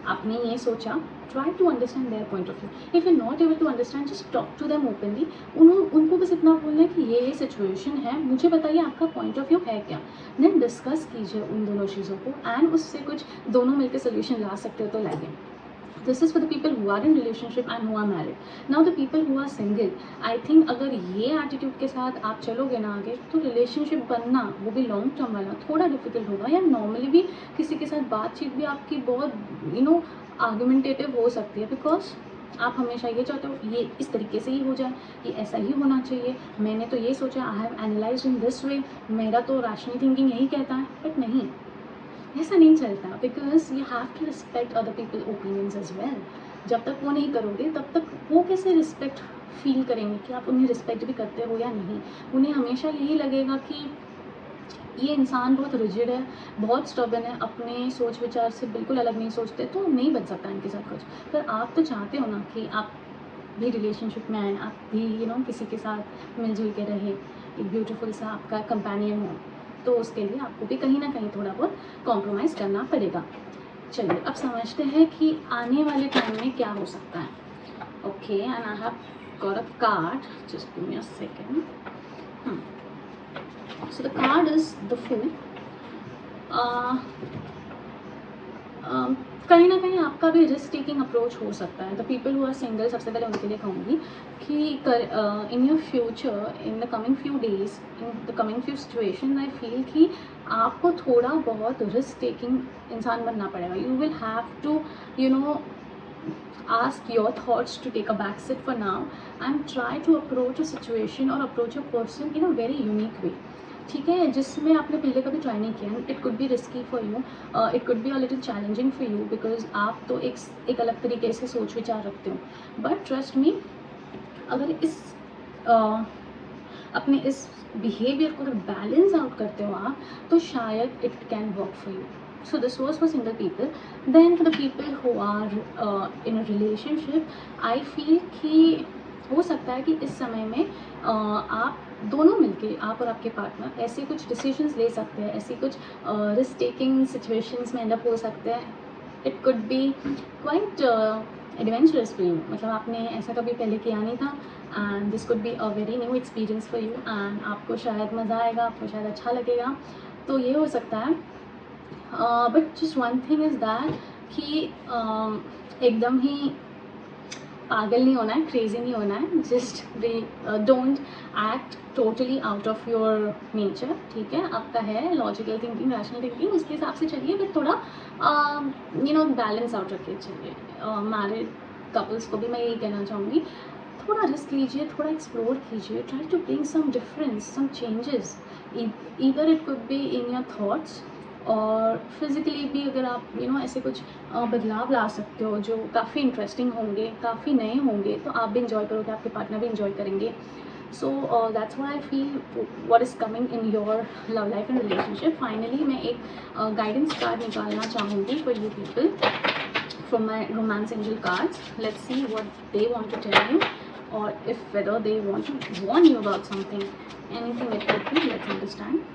आपने ये सोचा, try to understand their point of view. If you not able to understand, just talk to them openly. उनको बस इतना बोलना है कि ये सिचुएशन है, मुझे बताइए आपका पॉइंट ऑफ व्यू है क्या। देन डिस्कस कीजिए उन दोनों चीज़ों को एंड उससे कुछ दोनों मिलकर सोल्यूशन ला सकते हो तो लाइए। This is for the people who are in relationship and who are married. Now the people who are single, I think अगर ये एटीट्यूड के साथ आप चलोगे ना आगे, तो रिलेशनशिप बनना, वो भी लॉन्ग टर्म वाला, थोड़ा डिफिकल्ट होगा। या नॉर्मली भी किसी के साथ बातचीत भी आपकी बहुत आर्गुमेंटेटिव हो सकती है, बिकॉज आप हमेशा ये चाहते हो ये इस तरीके से ही हो जाए, ये ऐसा ही होना चाहिए, मैंने तो ये सोचा, I have analysed in this way, मेरा तो रैशनल थिंकिंग यही कहता है। बट नहीं, ऐसा नहीं चलता, because you have to respect other people opinions as well. जब तक वो नहीं करोगे तब तक वो कैसे रिस्पेक्ट फील करेंगे कि आप उन्हें रिस्पेक्ट भी करते हो या नहीं। उन्हें हमेशा यही लगेगा कि ये इंसान बहुत रिजिड है, बहुत स्टबर्न है, अपने सोच विचार से बिल्कुल अलग नहीं सोचते, तो नहीं बन सकता इनके साथ कुछ। पर आप तो चाहते हो ना कि आप भी रिलेशनशिप में आए, आप भी किसी के साथ मिलजुल के रहे, एक ब्यूटीफुल सा आपका कंपेनियन हो, तो उसके लिए आपको भी कहीं ना कहीं थोड़ा बहुत कॉम्प्रोमाइज़ करना पड़ेगा। चलिए अब समझते हैं कि आने वाले टाइम में क्या हो सकता है। Okay, and I have got a card, just give me a second. So the card is the fool. कहीं ना कहीं आपका भी रिस्क टेकिंग अप्रोच हो सकता है। The people who are single, सबसे पहले उनके लिए कहूँगी कि in your future, in the coming few days, in the coming few situation, I feel कि आपको थोड़ा बहुत रिस्क टेकिंग इंसान बनना पड़ेगा। You will have to ask your thoughts to take a back seat for now and try to approach a situation or approach a person in a very unique way, ठीक है, जिसमें आपने पहले कभी try नहीं किया। It could B risky for you, it could be a little challenging for you, because आप तो एक अलग तरीके से सोच विचार रखते हो। बट ट्रस्ट मी, अगर अपने इस बिहेवियर को अगर बैलेंस आउट करते हो आप, तो शायद it can work for you. So this was for single people. Then for the people who are in a relationship, I feel कि हो सकता है कि इस समय में आप दोनों मिलके, आप और आपके पार्टनर, ऐसे कुछ डिसीजंस ले सकते हैं, ऐसी कुछ रिस्क टेकिंग सिचुएशंस में एंड अप हो सकते हैं। It could B quite adventurous for you, मतलब आपने ऐसा कभी पहले किया नहीं था, and this could be a very new experience for you, and आपको शायद मज़ा आएगा, आपको शायद अच्छा लगेगा। तो ये हो सकता है। But just one thing is that कि एकदम ही पागल नहीं होना है, क्रेजी नहीं होना है। Just be don't act totally out of your nature, ठीक है। आपका है लॉजिकल थिंकिंग, रैशनल थिंकिंग, उसके हिसाब से चलिए, बट थोड़ा बैलेंस आउट रखिए चलिए। मैरिड कपल्स को भी मैं यही कहना चाहूँगी, थोड़ा रिस्क लीजिए, थोड़ा एक्सप्लोर कीजिए, try to bring some difference, some changes. Either it could be in your thoughts, और फिज़िकली भी अगर आप ऐसे कुछ बदलाव ला सकते हो जो काफ़ी इंटरेस्टिंग होंगे, काफ़ी नए होंगे, तो आप भी इंजॉय करोगे, आपके पार्टनर भी इंजॉय करेंगे। So that's what I feel what is coming in your love life and relationship. Finally मैं एक गाइडेंस कार्ड निकालना चाहूँगी for you people from my romance angel cards. Let's see what they want to tell you, or if whether they want to warn you about something, anything it could be. Let's understand.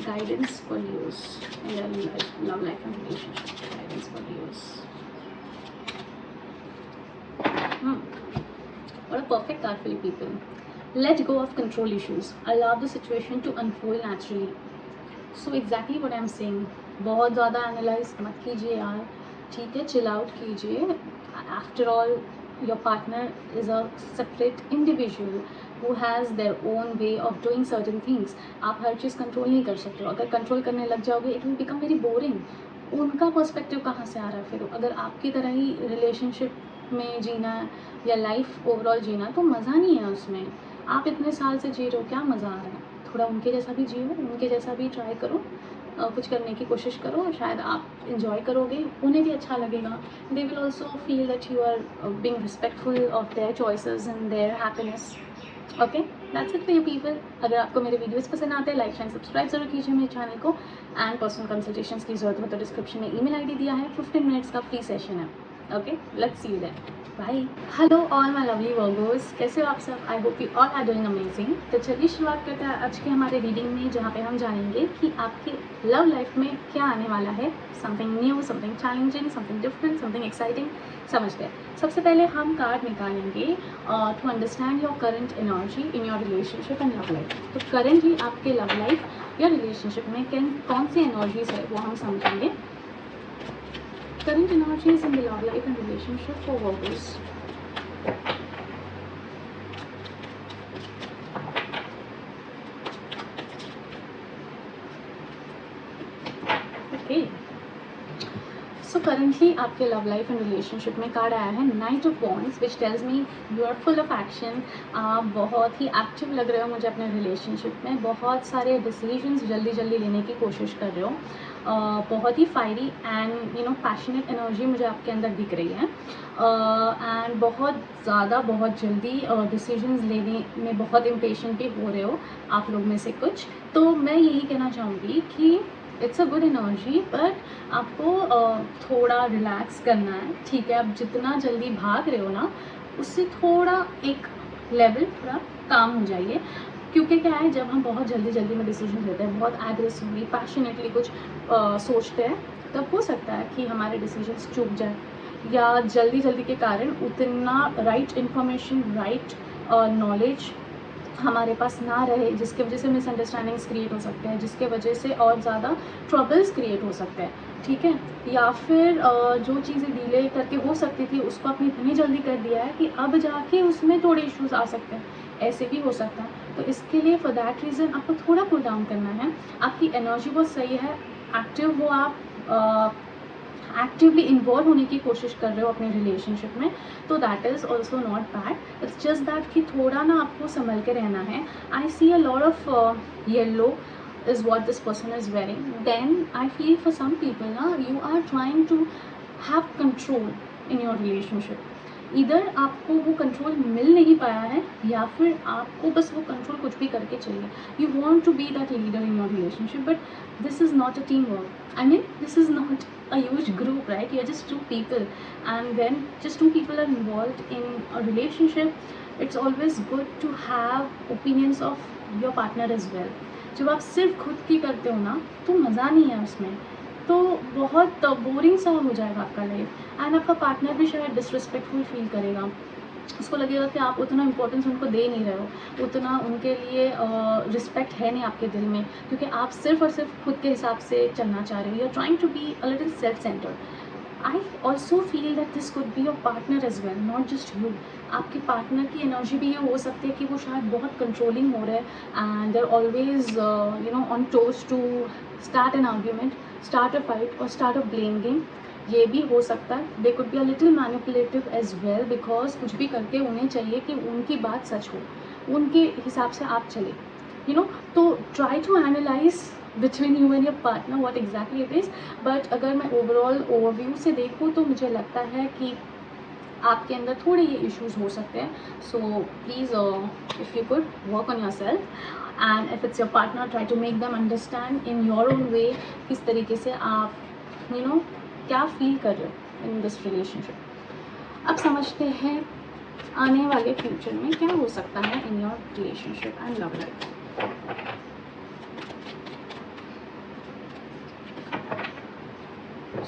Guidance for Leos in their love life and relationship. Guidance for Leos. What a perfect card for you people. Let go of control issues. Allow the situation to unfold naturally. So exactly what I'm saying. बहुत ज़्यादा analyse मत कीजिए यार, ठीक है, chill out कीजिए। After all your partner is a separate individual who has their own way of doing certain things. आप हर चीज़ control नहीं कर सकते हो। अगर कंट्रोल करने लग जाओगे it will become very boring. उनका पर्सपेक्टिव कहाँ से आ रहा है फिर? अगर आपकी तरह ही रिलेशनशिप में जीना या लाइफ ओवरऑल जीना, तो मज़ा नहीं है उसमें। आप इतने साल से जी रहे हो, क्या मज़ा आ रहा है? थोड़ा उनके जैसा भी जियो, उनके जैसा भी ट्राई करो, कुछ करने की कोशिश करो, शायद आप इन्जॉय करोगे, उन्हें भी अच्छा लगेगा। They will also feel that you are being respectful of their choices and their happiness. Okay, that's it for you people. अगर आपको मेरे वीडियोस पसंद आते हैं, लाइक एंड सब्सक्राइब जरूर कीजिए मेरे चैनल को। एंड पर्सनल कंसल्टेशंस की जरूरत हो तो डिस्क्रिप्शन में ईमेल आईडी दिया है, 15 मिनट्स का फ्री सेशन है। Okay, let's see you there. Bye. Hello all my lovely Virgos, कैसे हो आप सब? I hope you all are doing amazing. तो चलिए शुरुआत करते हैं आज के हमारे रीडिंग में, जहाँ पे हम जानेंगे कि आपकी लव लाइफ में क्या आने वाला है। Something new, something challenging, something different, something exciting. समझते हैं। सबसे पहले हम कार्ड निकालेंगे to understand your current energy in your relationship and love life. तो करेंटली आपके लव लाइफ या रिलेशनशिप में कौन सी एनर्जीज है वो हम समझेंगे। Current energies in the love life and relationship for Virgos. Okay. So currently आपके लव लाइफ एंड रिलेशनशिप में कार्ड आया है knight of wands, which tells me you are full of action. आप बहुत ही एक्टिव लग रहे हो मुझे अपने रिलेशनशिप में। बहुत सारे डिसीजंस जल्दी जल्दी लेने की कोशिश कर रहे हो। बहुत ही फायरी एंड पैशनेट एनर्जी मुझे आपके अंदर दिख रही है। एंड बहुत ज़्यादा बहुत जल्दी डिसीजंस लेने में बहुत इम्पेशेंट भी हो रहे हो आप लोग में से कुछ। तो मैं यही कहना चाहूँगी कि it's a good energy, but आपको थोड़ा रिलैक्स करना है। ठीक है, आप जितना जल्दी भाग रहे हो ना, उससे थोड़ा एक लेवल थोड़ा काम हो जाइए। क्योंकि क्या है, जब हम बहुत जल्दी जल्दी में डिसीजन लेते हैं, बहुत एग्रेसिवली पैशनेटली कुछ सोचते हैं, तब हो सकता है कि हमारे डिसीजंस चूक जाए, या जल्दी जल्दी के कारण उतना राइट इन्फॉर्मेशन, राइट नॉलेज हमारे पास ना रहे, जिसके वजह से मिसअंडरस्टैंडिंग्स क्रिएट हो सकते हैं, जिसके वजह से और ज़्यादा ट्रबल्स क्रिएट हो सकते हैं। ठीक है, या फिर जो चीज़ें डिले करके हो सकती थी उसको आपने इतनी जल्दी कर दिया है कि अब जाके उसमें थोड़े इश्यूज आ सकते हैं। ऐसे भी हो सकता है। तो इसके लिए फॉर दैट रीज़न आपको थोड़ा कूल डाउन करना है। आपकी एनर्जी बहुत सही है, एक्टिव हो आप, एक्टिवली इन्वॉल्व होने की कोशिश कर रहे हो अपने रिलेशनशिप में, तो that is also not bad. It's just that कि थोड़ा ना आपको संभल के रहना है। I see a lot of yellow is what this person is wearing. Then I feel for some people na, you are trying to have control in your relationship. इधर आपको वो कंट्रोल मिल नहीं पाया है, या फिर आपको बस वो कंट्रोल कुछ भी करके चाहिए। You want to be that leader in your relationship, but this is not a team work. I mean this is not a huge group, right? You're just two people, and when just two people are involved in a relationship, it's always good to have opinions of your partner as well. जब आप सिर्फ खुद की करते हो ना, तो मज़ा नहीं है उसमें, तो बहुत बोरिंग सा हो जाएगा आपका लाइफ। एंड आपका पार्टनर भी शायद डिसरिस्पेक्टफुल फील करेगा। उसको लगेगा कि आप उतना इंपॉर्टेंस उनको दे नहीं रहे हो, उतना उनके लिए रिस्पेक्ट है नहीं आपके दिल में, क्योंकि आप सिर्फ और सिर्फ खुद के हिसाब से चलना चाह रहे हो। You are trying to be a little self centred. I also feel that this could be your partner as well, not just you. आपके पार्टनर की एनर्जी भी ये हो सकती है कि वो शायद बहुत कंट्रोलिंग हो रहा है, and they are always on toes to start an argument, start a fight और स्टार्ट अ ब्लेम गेम। ये भी हो सकता है। They could be a little manipulative as well, because कुछ भी करके उन्हें चाहिए कि उनकी बात सच हो, उनके हिसाब से आप चले, तो try to analyse between you and your partner what exactly it is. But अगर मैं ओवरऑल ओवरव्यू से देखूँ तो मुझे लगता है कि आपके अंदर थोड़े ये इश्यूज हो सकते हैं। So please if you could work on your self, and if it's your partner, try to make them understand in your own way किस तरीके से आप क्या फील कर रहे हो इन दिस रिलेशनशिप। अब समझते हैं आने वाले फ्यूचर में क्या हो सकता है in your relationship and love life.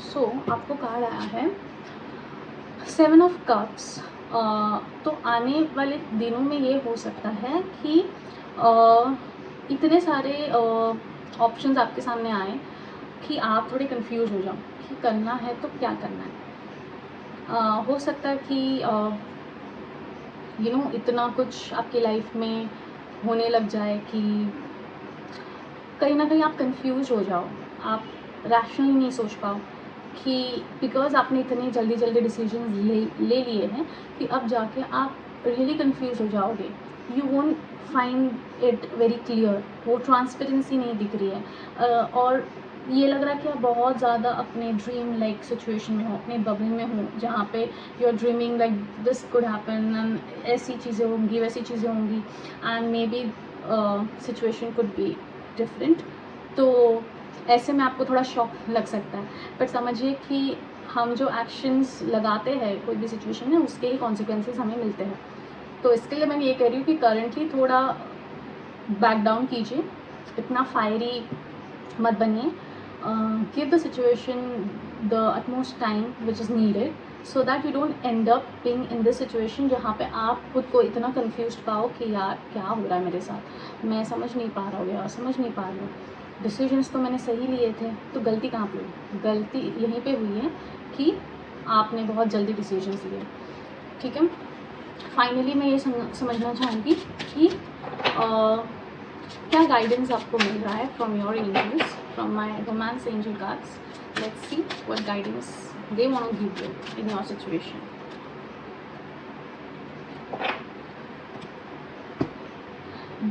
So आपको कार्ड आया है 7 ऑफ कप्स। तो आने वाले दिनों में ये हो सकता है कि इतने सारे ऑप्शंस आपके सामने आए कि आप थोड़े कंफ्यूज हो जाओ कि करना है तो क्या करना है। हो सकता है कि इतना कुछ आपकी लाइफ में होने लग जाए कि कहीं ना कहीं आप कंफ्यूज हो जाओ, आप रैशनली नहीं सोच पाओ, कि बिकॉज आपने इतने जल्दी जल्दी डिसीजन ले लिए हैं कि अब जाके आप रियली कंफ्यूज हो जाओगे। You won't find it very clear, वो ट्रांसपेरेंसी नहीं दिख रही है। और ये लग रहा है कि आप बहुत ज़्यादा अपने ड्रीम लाइक सिचुएशन में हो, अपने बबल में हो, जहाँ पे you are dreaming like this could happen and ऐसी चीज़ें होंगी, वैसी चीज़ें होंगी, and maybe situation could be different. तो ऐसे में आपको थोड़ा शॉक लग सकता है, बट समझिए कि हम जो एक्शंस लगाते हैं कोई भी सिचुएशन में, उसके ही कॉन्सिक्वेंसेस हमें मिलते हैं। तो इसके लिए मैं ये कह रही हूँ कि करंटली थोड़ा बैक डाउन कीजिए, इतना फायरी मत बनिए। Give the situation the utmost time which is needed, so that you don't and up being in this situation जहाँ पे आप खुद को इतना कंफ्यूज पाओ कि यार क्या हो रहा है मेरे साथ, मैं समझ नहीं पा रहा हूँ या समझ नहीं पा रही हूँ, डिसीजंस तो मैंने सही लिए थे, तो गलती कहाँ पे हुई? गलती यहीं पे हुई है कि आपने बहुत जल्दी डिसीजंस लिए। ठीक है, फाइनली मैं ये समझना चाहूँगी कि क्या गाइडेंस आपको मिल रहा है from your angels, from my romance angel cards. Let's see what guidance they want to give you in your situation.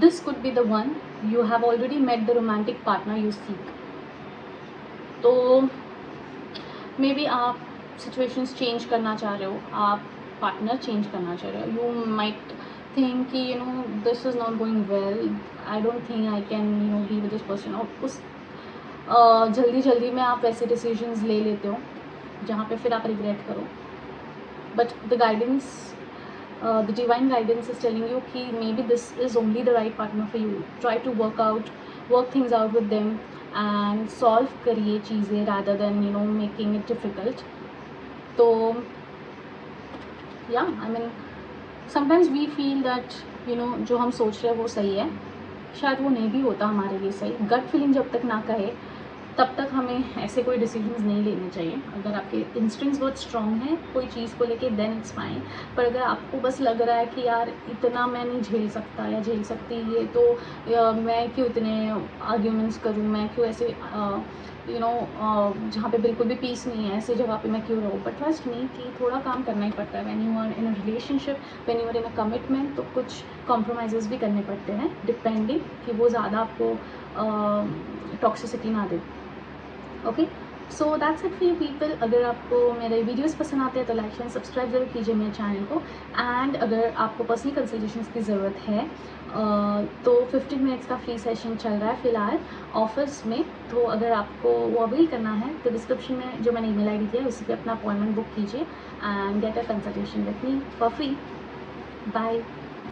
This could be the one. You have already met the romantic partner you seek. तो may be आप situations change करना चाह रहे हो, आप partner change करना चाह रहे हो। यू माइट थिंक कि you know this is not going well, I don't think I can you know be with this person, और उस जल्दी जल्दी में आप वैसे डिसीजंस ले लेते हो जहाँ पे फिर आप रिग्रेट करो। But the guidance, the divine guidance is telling you कि maybe this is only the right partner for you. Try to work things out with them and solve करिए चीज़ें rather than you know making it difficult. तो yeah, I mean sometimes we feel that you know जो हम सोच रहे हैं वो सही है, शायद वो नहीं भी होता हमारे लिए सही। गट फीलिंग जब तक ना कहे तब तक हमें ऐसे कोई डिसीजंस नहीं लेने चाहिए। अगर आपके इंस्टिंक्ट्स बहुत स्ट्रॉन्ग हैं कोई चीज़ को लेके देन इट्स फाइन, पर अगर आपको बस लग रहा है कि यार इतना मैं नहीं झेल सकता या झेल सकती ये, तो मैं क्यों इतने आर्ग्यूमेंट्स करूँ, मैं क्यों ऐसे यू नो जहाँ पे बिल्कुल भी पीस नहीं है ऐसी जगह पे मैं क्यों रहूँ। बट ट्रस्ट मी कि थोड़ा काम करना ही पड़ता है। When you are in a relationship, when you are in a commitment, तो कुछ कॉम्प्रोमाइज़ भी करने पड़ते हैं, डिपेंडिंग कि वो ज़्यादा आपको टॉक्सिसिटी ना दे। Okay, so that's it for you people. अगर आपको मेरे वीडियोस पसंद आते हैं तो लाइक शेयर सब्सक्राइब जरूर कीजिए मेरे चैनल को। एंड अगर आपको पर्सनल कंसल्टेशंस की ज़रूरत है तो 15 मिनट्स का फ्री सेशन चल रहा है फ़िलहाल ऑफिस में, तो अगर आपको वो अवेल करना है तो डिस्क्रिप्शन में जो मैंने ईमेल आईडी दिया है उसी पे अपना अपॉइंटमेंट बुक कीजिए and get a consultation with me for free. Bye.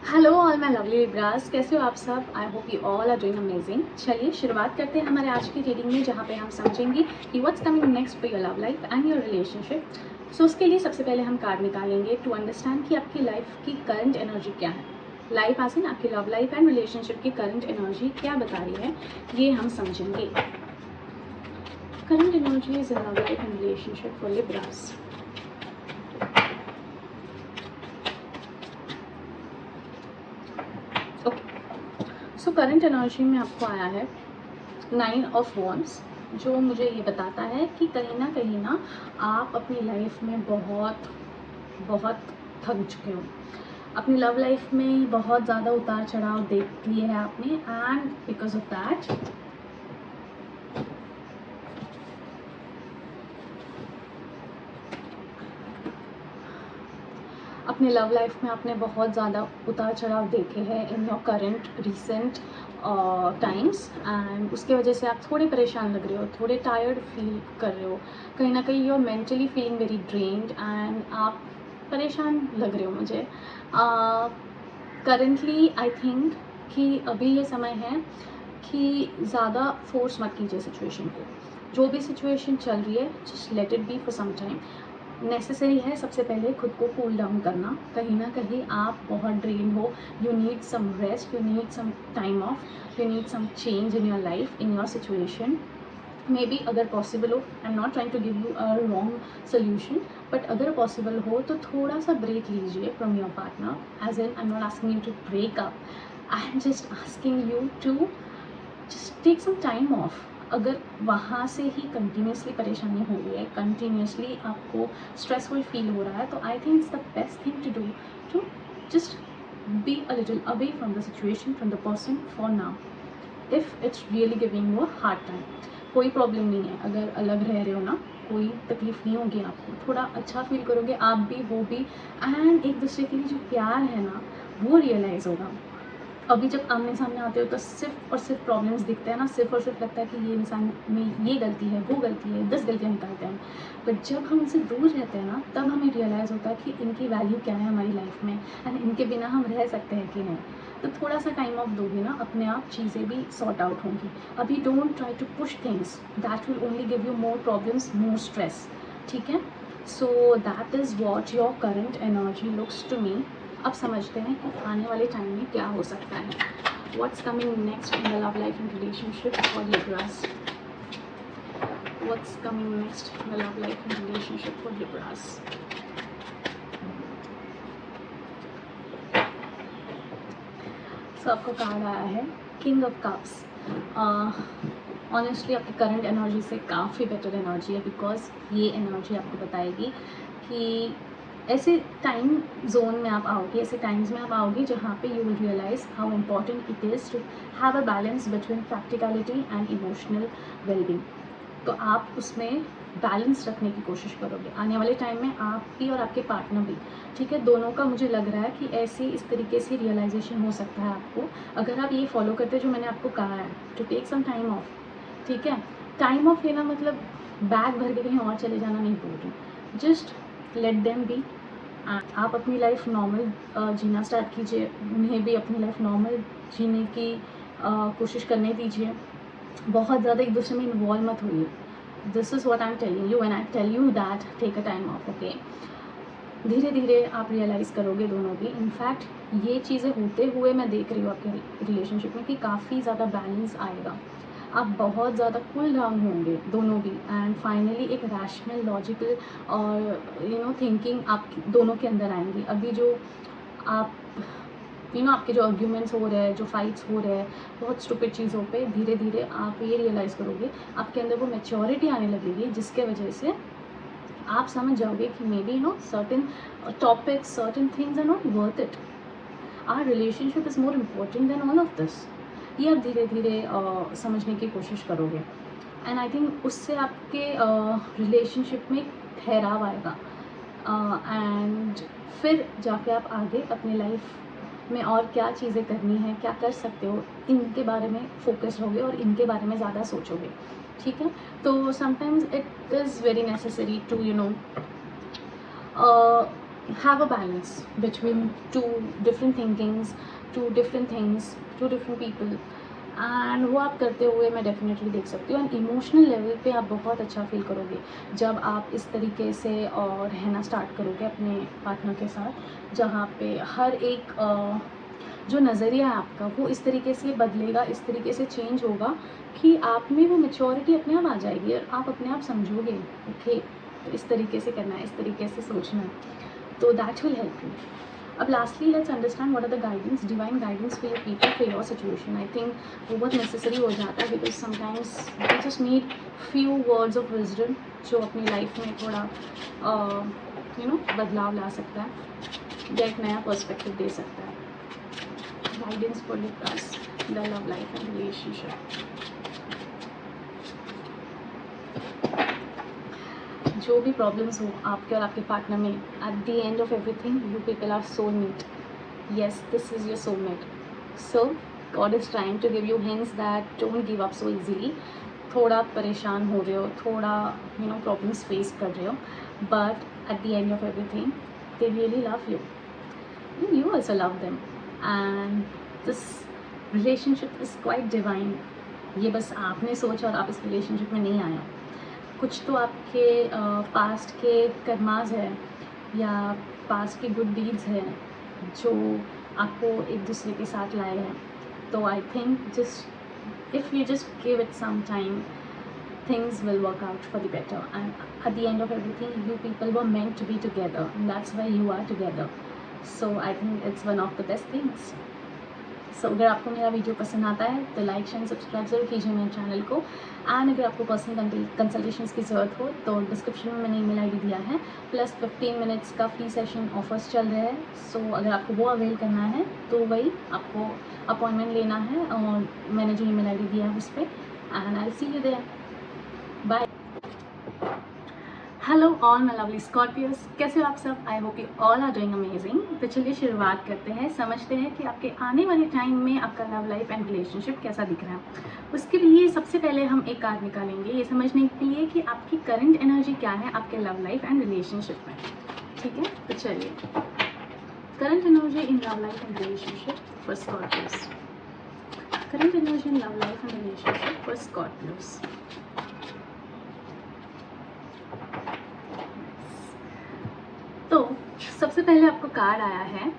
Hello all my lovely Libras, कैसे हो आप सब? I hope you all are doing amazing. चलिए शुरुआत करते हैं हमारे आज की रीडिंग में, जहाँ पे हम समझेंगे कि what's coming next for your love life and your relationship. So उसके लिए सबसे पहले हम कार्ड निकालेंगे टू अंडरस्टैंड कि आपकी लाइफ की करंट एनर्जी क्या है। लाइफ आज आपकी लव लाइफ एंड रिलेशनशिप की करंट एनर्जी क्या बता रही है ये हम समझेंगे। Current energy is in love life and relationship for Libras. So current energy में आपको आया है 9 ऑफ वॉन्ड्स, जो मुझे ये बताता है कि कहीं ना आप अपनी लाइफ में बहुत बहुत थक चुके हो। अपनी लव लाइफ में बहुत ज़्यादा उतार चढ़ाव देख लिए हैं आपने, एंड बिकॉज ऑफ दैट अपने लव लाइफ में आपने बहुत ज़्यादा उतार चढ़ाव देखे हैं इन your current recent times, and उसके वजह से आप थोड़े परेशान लग रहे हो, थोड़े टायर्ड फील कर रहे हो, कहीं ना कहीं you are mentally feeling very drained and आप परेशान लग रहे हो मुझे करेंटली। आई थिंक कि अभी ये समय है कि ज़्यादा फोर्स मत कीजिए सिचुएशन को। जो भी सिचुएशन चल रही है just let it be for some time. Necessary है सबसे पहले खुद को कूल डाउन करना। कहीं ना कहीं आप बहुत ड्रेन हो, you need some rest, you need some time off, you need some change in your life, in your situation. Maybe अगर पॉसिबल हो, I am not trying to give you a wrong solution, but अगर possible हो तो थोड़ा सा break लीजिए from your partner. As in I am not asking you to break up, I am just asking you to just take some time of. अगर वहाँ से ही continuously परेशानी हो रही है, कंटिन्यूसली आपको स्ट्रेसफुल फील हो रहा है, तो I think it's the best thing to do to just be a little away from the situation, from the person for now, if it's really giving you a hard time. कोई problem नहीं है, अगर अलग रह रहे हो ना, कोई तकलीफ़ नहीं होगी आपको, थोड़ा अच्छा फील करोगे आप भी वो भी, एंड एक दूसरे के लिए जो प्यार है ना वो रियलाइज़ होगा। अभी जब आमने सामने आते हो तो सिर्फ और सिर्फ प्रॉब्लम्स दिखते हैं ना, सिर्फ और सिर्फ लगता है कि ये इंसान में ये गलती है, वो गलती है, 10 गलतियाँ निकालते हैं। बट जब हम इनसे दूर रहते हैं ना, तब हमें रियलाइज़ होता है कि इनकी वैल्यू क्या है हमारी लाइफ में, एंड इनके बिना हम रह सकते हैं कि नहीं। तो थोड़ा सा टाइम ऑफ दोगे ना, अपने आप चीज़ें भी सॉर्ट आउट होंगी। अभी don't try to push things, that will only give you more problems, more stress. ठीक है, so that is what your current energy looks to me. अब समझते हैं कि आने वाले टाइम में क्या हो सकता है। What's coming next in the love life and relationship for Libras. What's coming next in the love life and relationship for Libras. So आपको कार्ड आया है किंग ऑफ कप्स। ऑनेस्टली आपकी करंट एनर्जी से काफ़ी बेटर एनर्जी है, because ये energy आपको बताएगी कि ऐसे टाइम जोन में आप आओगे, ऐसे टाइम्स में आप आओगे जहाँ पे you will realise how important it is to have a balance between practicality and emotional wellbeing. तो आप उसमें बैलेंस रखने की कोशिश करोगे आने वाले टाइम में, आप भी और आपके पार्टनर भी। ठीक है, दोनों का मुझे लग रहा है कि ऐसे इस तरीके से रियलाइजेशन हो सकता है आपको, अगर आप ये फॉलो करते हो जो मैंने आपको कहा है, to take some time off. ठीक है, टाइम ऑफ लेना मतलब बैग भर के कहीं और चले जाना नहीं बोल रही, जस्ट लेट देम बी। आप अपनी लाइफ नॉर्मल जीना स्टार्ट कीजिए, उन्हें भी अपनी लाइफ नॉर्मल जीने की कोशिश करने दीजिए। बहुत ज़्यादा एक दूसरे में इन्वॉल्व मत होइए। This is what I am telling you when I tell you that take a time off. Okay, धीरे धीरे आप रियलाइज़ करोगे दोनों भी। इनफैक्ट ये चीज़ें होते हुए मैं देख रही हूँ आपके रिलेशनशिप में कि काफ़ी ज़्यादा बैलेंस आएगा, आप बहुत ज़्यादा कूल डाउन होंगे दोनों भी, एंड फाइनली एक रैशनल लॉजिकल और थिंकिंग आप दोनों के अंदर आएंगी। अभी जो आप आपके जो आर्ग्यूमेंट्स हो रहे हैं, जो फाइट्स हो रहे हैं बहुत स्टूपिड चीज़ों पे, धीरे धीरे आप ये रियलाइज़ करोगे, आपके अंदर वो मैच्योरिटी आने लगेगी, जिसके वजह से आप समझ जाओगे कि maybe certain topics, certain things are not worth it, our relationship is more important than all of this. ये आप धीरे धीरे समझने की कोशिश करोगे, एंड आई थिंक उससे आपके रिलेशनशिप में एक ठहराव आएगा, एंड फिर जाके आप आगे अपनी लाइफ में और क्या चीज़ें करनी है, क्या कर सकते हो, इनके बारे में फोकस रहोगे और इनके बारे में ज़्यादा सोचोगे। ठीक है, तो sometimes it is very necessary to have a balance between two different thinkings, two different things, two different people, and वो आप करते हुए मैं डेफिनेटली देख सकती हूँ। एंड इमोशनल लेवल पे आप बहुत अच्छा फील करोगे जब आप इस तरीके से रहना स्टार्ट करोगे अपने पार्टनर के साथ, जहाँ पे हर एक जो नज़रिया है आपका वो इस तरीके से बदलेगा, इस तरीके से चेंज होगा कि आप में वो मैच्योरिटी अपने आप आ जाएगी और आप अपने आप समझोगे ओके तो इस तरीके से करना है, इस तरीके से सोचना है, तो दैट विल हेल्प यू। अब lastly let's understand what are the guidance, divine guidance for your people, for your situation. I think वो बहुत नेसेसरी हो जाता है, because sometimes we just need few words of wisdom जो अपनी life में थोड़ा बदलाव ला सकता है या एक नया पर्सपेक्टिव दे सकता है। Guidance for Libras, the love life and relationship. जो भी प्रॉब्लम्स हो आपके और आपके पार्टनर में, at the end of everything you people are soulmate. Yes, this is your soulmate. So God is trying to give you hints that don't give up so easily. थोड़ा परेशान हो रहे हो, थोड़ा प्रॉब्लम्स फेस कर रहे हो, but at the end of everything they really love you, you also love them, and this relationship is quite divine। ये बस आपने सोचा और आप इस रिलेशनशिप में नहीं आए हो, कुछ तो आपके पास्ट के कर्माज है या पास्ट के गुड डीड्स हैं जो आपको एक दूसरे के साथ लाए हैं। तो I think just if you just give it some time, things will work out for the better, and at the end of everything you people were meant to be together, and that's why you are together। So I think it's one of the best things। So अगर आपको मेरा video पसंद आता है तो like share subscribe ज़रूर कीजिए मेरे चैनल को, एंड अगर आपको पर्सनल कंसल्टेशंस की ज़रूरत हो तो डिस्क्रिप्शन में मैंने ईमेल आईडी दिया है, प्लस 15 मिनट्स का फ्री सेशन ऑफर्स चल रहे हैं। सो अगर आपको वो अवेल करना है तो वही आपको अपॉइंटमेंट लेना है और मैंने जो ईमेल आईडी दिया है उस पर, and I will see you there. Bye. Hello all my lovely Scorpios, कैसे हो आप सब? I hope you all are doing amazing. तो चलिए शुरुआत करते हैं, समझते हैं कि आपके आने वाले टाइम में आपका लव लाइफ एंड रिलेशनशिप कैसा दिख रहा है। उसके लिए सबसे पहले हम एक कार्ड निकालेंगे ये समझने के लिए कि आपकी करंट एनर्जी क्या है आपके लव लाइफ एंड रिलेशनशिप में। ठीक है, तो चलिए, current energy in love life and relationship for Scorpios. Current energy in love life and relationship for Scorpios. तो सबसे पहले आपको कार्ड आया है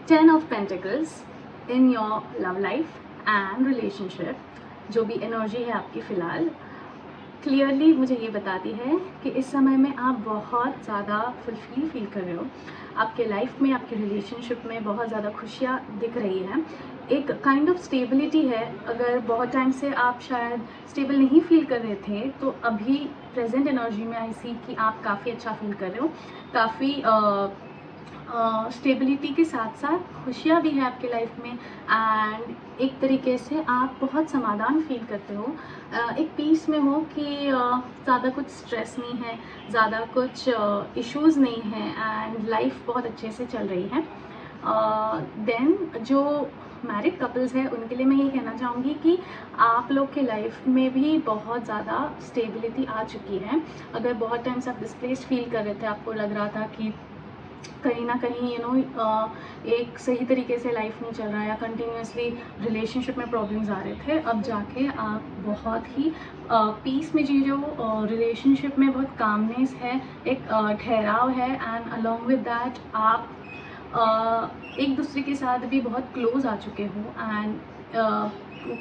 10 of pentacles in your love life and relationship. जो भी एनर्जी है आपकी फ़िलहाल क्लियरली मुझे ये बताती है कि इस समय में आप बहुत ज़्यादा फुलफिल फील कर रहे हो। आपके लाइफ में, आपके रिलेशनशिप में बहुत ज़्यादा खुशियाँ दिख रही हैं। एक काइंड ऑफ स्टेबिलिटी है। अगर बहुत टाइम से आप शायद स्टेबल नहीं फील कर रहे थे तो अभी प्रेजेंट एनर्जी में आई सी कि आप काफ़ी अच्छा फील कर रहे हो। काफ़ी स्टेबिलिटी के साथ साथ खुशियाँ भी है आपके लाइफ में एंड एक तरीके से आप बहुत समाधान फील करते हो। एक पीस में हो कि ज़्यादा कुछ स्ट्रेस नहीं है, ज़्यादा कुछ इश्यूज़ नहीं है एंड लाइफ बहुत अच्छे से चल रही है। देन जो मैरिड कपल्स हैं उनके लिए मैं ये कहना चाहूँगी कि आप लोग के लाइफ में भी बहुत ज़्यादा स्टेबिलिटी आ चुकी है। अगर बहुत टाइम से आप डिस्प्लेस्ड फील कर रहे थे, आपको लग रहा था कि कहीं ना कहीं एक सही तरीके से लाइफ नहीं चल रहा है या कंटिन्यूसली रिलेशनशिप में प्रॉब्लम्स आ रहे थे, अब जाके आप बहुत ही पीस में जी रहे हो। रिलेशनशिप में बहुत कामनेस है, एक ठहराव है एंड अलॉन्ग विद दैट आप एक दूसरे के साथ भी बहुत क्लोज आ चुके हो एंड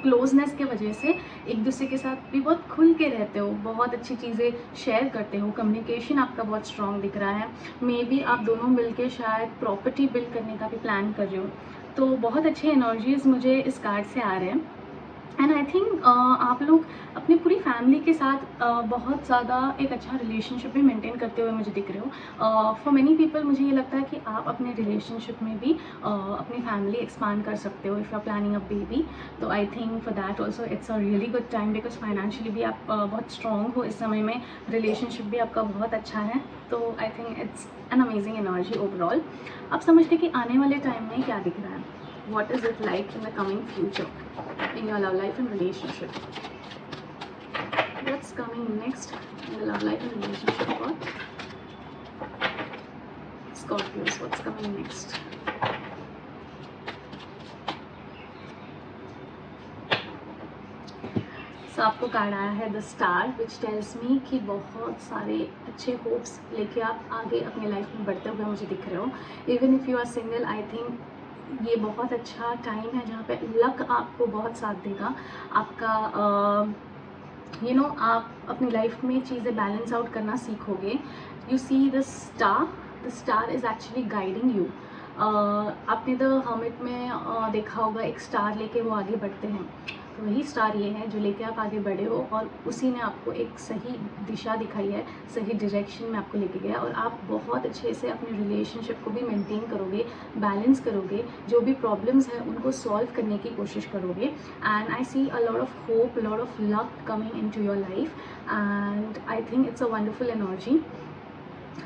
क्लोजनेस के वजह से एक दूसरे के साथ भी बहुत खुल के रहते हो, बहुत अच्छी चीज़ें शेयर करते हो। कम्युनिकेशन आपका बहुत स्ट्रॉन्ग दिख रहा है। मे बी आप दोनों मिलके शायद प्रॉपर्टी बिल्ड करने का भी प्लान कर रहे हो। तो बहुत अच्छे एनर्जीज मुझे इस कार्ड से आ रहे हैं एंड आई थिंक आप लोग अपनी पूरी फैमिली के साथ बहुत ज़्यादा एक अच्छा रिलेशनशिप भी मेंटेन करते हुए मुझे दिख रहे हो। फॉर मैनी पीपल मुझे ये लगता है कि आप अपने रिलेशनशिप में भी अपनी फैमिली एक्सपांड कर सकते हो if you are planning a baby. तो I think for that also it's a really good time because financially भी आप बहुत स्ट्रॉन्ग हो इस समय में, रिलेशनशिप भी आपका बहुत अच्छा है। तो I think it's an amazing energy overall. अब समझते कि आने वाले टाइम में क्या दिख रहा है। What is it like in the coming future in your love life and relationship? What's coming next in the love life and relationship for Scorpios? What's coming next? So आपको कार्ड आया है the star which tells me कि बहुत सारे अच्छे hopes लेके आप आगे अपने लाइफ में बढ़ते हुए मुझे दिख रहे हो। Even if you are single, I think ये बहुत अच्छा टाइम है जहाँ पे लक आपको बहुत साथ देगा। आपका आप अपनी लाइफ में चीज़ें बैलेंस आउट करना सीखोगे। You see the star is actually guiding you. आपने द हर्मिट में देखा होगा, एक स्टार लेके वो आगे बढ़ते हैं। तो वही स्टार ये है जो लेके आप आगे बढ़े हो और उसी ने आपको एक सही दिशा दिखाई है, सही डायरेक्शन में आपको लेके गया और आप बहुत अच्छे से अपने रिलेशनशिप को भी मेंटेन करोगे, बैलेंस करोगे, जो भी प्रॉब्लम्स हैं उनको सॉल्व करने की कोशिश करोगे। And I see a lot of hope, lot of luck coming into your life and I think it's a wonderful energy.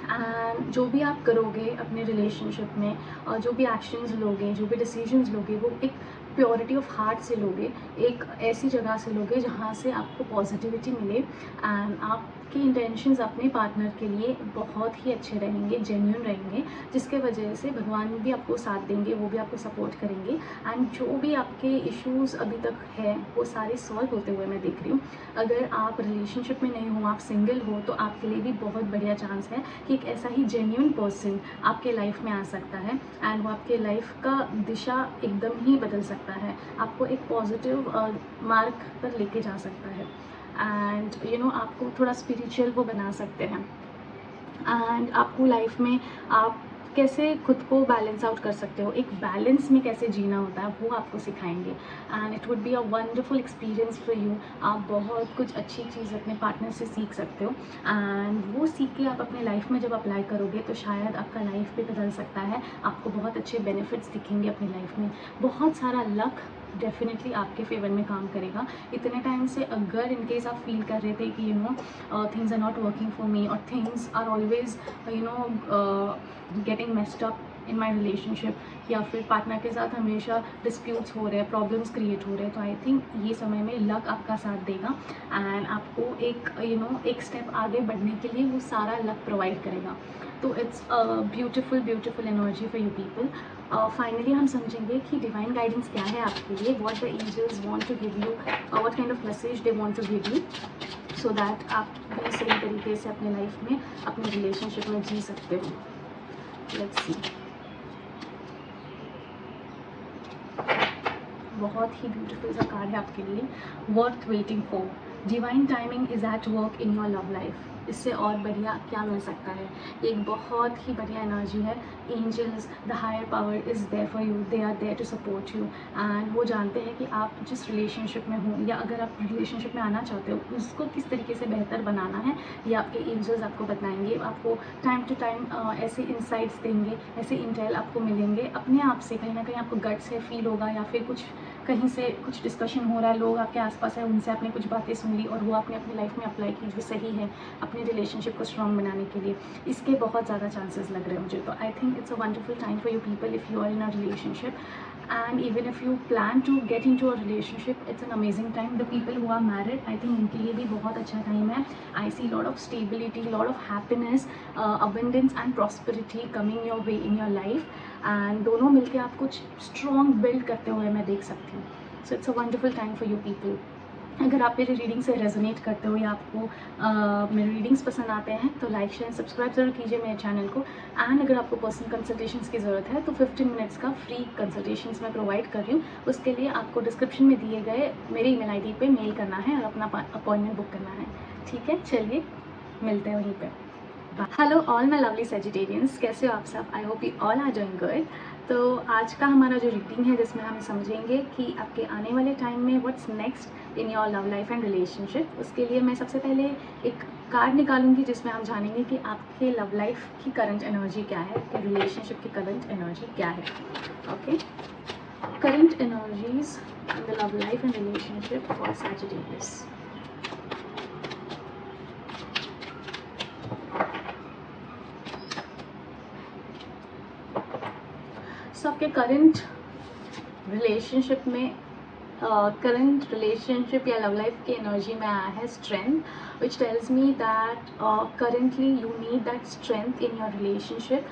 And जो भी आप करोगे अपने रिलेशनशिप में और जो भी एक्शंस लोगे, जो भी डिसीजंस लोगे, वो एक प्योरिटी ऑफ हार्ट से लोगे, एक ऐसी जगह से लोगे जहाँ से आपको पॉजिटिविटी मिले एंड आपके इंटेंशंस अपने पार्टनर के लिए बहुत ही अच्छे रहेंगे, जेन्युइन रहेंगे, जिसके वजह से भगवान भी आपको साथ देंगे, वो भी आपको सपोर्ट करेंगे एंड जो भी आपके इश्यूज़ अभी तक है वो सारे सॉल्व होते हुए मैं देख रही हूँ। अगर आप रिलेशनशिप में नहीं हो, आप सिंगल हो, तो आपके लिए भी बहुत बढ़िया चांस है कि एक ऐसा ही जेन्युइन पर्सन आपके लाइफ में आ सकता है एंड वो आपके लाइफ का दिशा एकदम ही बदल सकता है, आपको एक पॉजिटिव मार्ग पर लेके जा सकता है एंड आपको थोड़ा स्पिरिचुअल वो बना सकते हैं एंड आपको लाइफ में आप कैसे खुद को बैलेंस आउट कर सकते हो, एक बैलेंस में कैसे जीना होता है वो आपको सिखाएंगे and it would be a wonderful experience for you. आप बहुत कुछ अच्छी चीज़ अपने पार्टनर से सीख सकते हो एंड वो सीख के आप अपने लाइफ में जब अप्लाई करोगे तो शायद आपका लाइफ भी बदल सकता है, आपको बहुत अच्छे बेनिफिट्स दिखेंगे अपनी लाइफ में, बहुत सारा लक डेफिनेटली आपके फेवर में काम करेगा। इतने टाइम से अगर इन केस आप फील कर रहे थे कि things are not working for me और things are always getting messed up in my relationship, या फिर पार्टनर के साथ हमेशा डिस्प्यूट्स हो रहे हैं, प्रॉब्लम्स क्रिएट हो रहे हैं, तो आई थिंक ये समय में लक आपका साथ देगा एंड आपको एक स्टेप आगे बढ़ने के लिए वो सारा लक प्रोवाइड करेगा। तो it's a beautiful energy for you people. Finally हम समझेंगे कि डिवाइन गाइडेंस क्या है आपके लिए, what the angels want to give you, what kind of message they want to give you, so that आप भी सही तरीके से अपने लाइफ में अपने रिलेशनशिप में जी सकते हो। Let's see. बहुत ही ब्यूटीफुल सा कार्ड है आपके लिए, worth waiting for. Divine timing is at work in your love life. इससे और बढ़िया क्या मिल सकता है। एक बहुत ही बढ़िया एनर्जी है। Angels, the higher power is there for you, they are there to support you and वो जानते हैं कि आप जिस रिलेशनशिप में हो या अगर आप रिलेशनशिप में आना चाहते हो उसको किस तरीके से बेहतर बनाना है, ये आपके एंजल्स आपको बताएंगे। आपको टाइम टू टाइम ऐसे इंसाइट्स देंगे, ऐसे इंटेल आपको मिलेंगे अपने आप से। कहीं ना कहीं आपको गट से फील होगा या फिर कुछ कहीं से कुछ डिस्कशन हो रहा है, लोग आपके आसपास है, उनसे आपने कुछ बातें सुन ली और वो आपने अपनी लाइफ में अप्लाई की जो सही है अपने रिलेशनशिप को स्ट्रॉन्ग बनाने के लिए। इसके बहुत ज़्यादा चांसेस लग रहे हैं मुझे। तो I think it's a wonderful time for you people if you are in a relationship and even if you plan to get in to a relationship, it's an amazing time. The people who are married, I think उनके लिए भी बहुत अच्छा time है। I see lot of stability, lot of happiness, abundance and prosperity coming your way in your life and दोनों मिलकर आप कुछ स्ट्रॉन्ग बिल्ड करते हुए मैं देख सकती हूँ। So it's a wonderful time for you people. अगर आप मेरी रीडिंग से रेजोनेट करते हो या आपको मेरे रीडिंग्स पसंद आते हैं तो लाइक शेयर सब्सक्राइब ज़रूर कीजिए मेरे चैनल को। एंड अगर आपको पर्सनल कंसल्टेशंस की ज़रूरत है तो 15 मिनट्स का फ्री कंसल्टेशंस मैं प्रोवाइड कर रही हूँ। उसके लिए आपको डिस्क्रिप्शन में दिए गए मेरे ईमेल आईडी पे मेल करना है और अपना अपॉइंटमेंट बुक करना है। ठीक है, चलिए मिलते हैं वहीं पर। Hello all my lovely Sagittarians, कैसे हो आप सब? I hope you all are doing good. तो आज का हमारा जो रीडिंग है जिसमें हम समझेंगे कि आपके आने वाले टाइम में what's next in your love life and relationship. उसके लिए मैं सबसे पहले एक कार्ड निकालूंगी जिसमें हम जानेंगे कि आपके लव लाइफ की करंट एनर्जी क्या है, आपके रिलेशनशिप की करंट एनर्जी क्या है। Okay, current energies in the love life and relationship for Sagittarius. So आपके करंट रिलेशनशिप में करंट रिलेशनशिप या लव लाइफ की एनर्जी में आया है strength, which tells me that currently you need that strength in your relationship.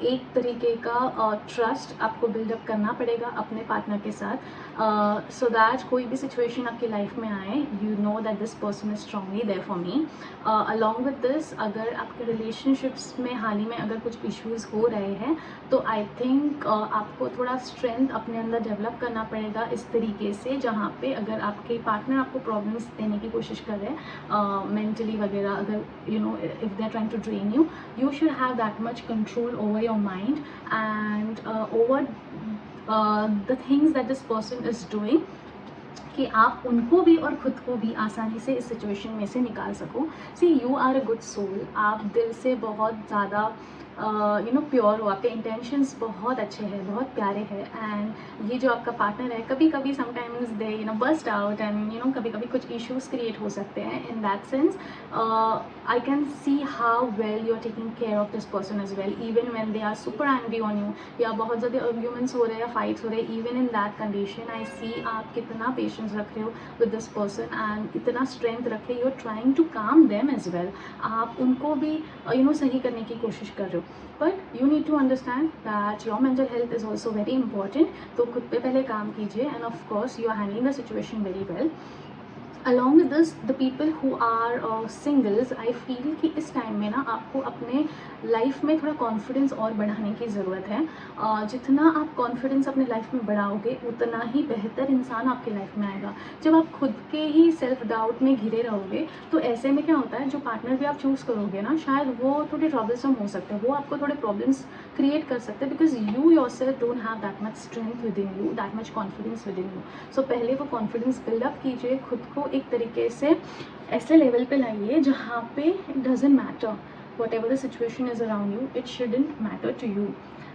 एक तरीके का ट्रस्ट आपको बिल्डअप करना पड़ेगा अपने पार्टनर के साथ सो दैट कोई भी सिचुएशन आपकी लाइफ में आए you know that this person is strongly there for me. Along with this, अगर आपके रिलेशनशिप्स में हाल ही में अगर कुछ इश्यूज़ हो रहे हैं तो आई थिंक आपको थोड़ा स्ट्रेंथ अपने अंदर डेवलप करना पड़ेगा इस तरीके से जहाँ पे अगर आपके पार्टनर आपको प्रॉब्लम्स देने की कोशिश कर रहे हैं मेंटली वगैरह, अगर if they are trying to drain you, you should have that much control over your mind and over the things that this person is doing कि आप उनको भी और ख़ुद को भी आसानी से इस सिचुएशन में से निकाल सको। See you are a good soul, आप दिल से बहुत ज़्यादा प्योर हो, आपके इंटेंशंस बहुत अच्छे हैं, बहुत प्यारे हैं एंड ये जो आपका पार्टनर है कभी कभी sometimes they burst out and कभी कभी कुछ इश्यूज़ क्रिएट हो सकते हैं। In that sense I can see how well you are taking care of this person as well, even when they are super angry on you या बहुत ज़्यादा arguments हो रहे हैं या फाइट्स हो रहे हैं, even in that condition I see आप कितना पेशेंस रख रहे हो विद दिस पर्सन एंड इतना स्ट्रेंथ रखे, you are trying to calm them as well. आप उनको भी सही करने की कोशिश कर रहे हो, but you need to understand that your mental health is also very important. तो खुद पे पहले काम कीजिए and of course you are handling the situation very well. Along with this, the people who are singles, I feel कि इस time में ना आपको अपने लाइफ में थोड़ा कॉन्फिडेंस और बढ़ाने की ज़रूरत है। जितना आप कॉन्फिडेंस अपने लाइफ में बढ़ाओगे उतना ही बेहतर इंसान आपके लाइफ में आएगा। जब आप खुद के ही सेल्फ डाउट में घिरे रहोगे तो ऐसे में क्या होता है, जो पार्टनर भी आप चूज़ करोगे ना शायद वो थोड़े ट्रबलसम हो सकते हैं, वो आपको थोड़े प्रॉब्लम्स क्रिएट कर सकते हैं because you yourself don't have that much strength within you, that much confidence within you. So पहले वो कॉन्फिडेंस बिल्डअप कीजिए, खुद को एक तरीके से ऐसे लेवल पे लाइए जहाँ पे it doesn't matter, whatever the situation is around you, it shouldn't matter to you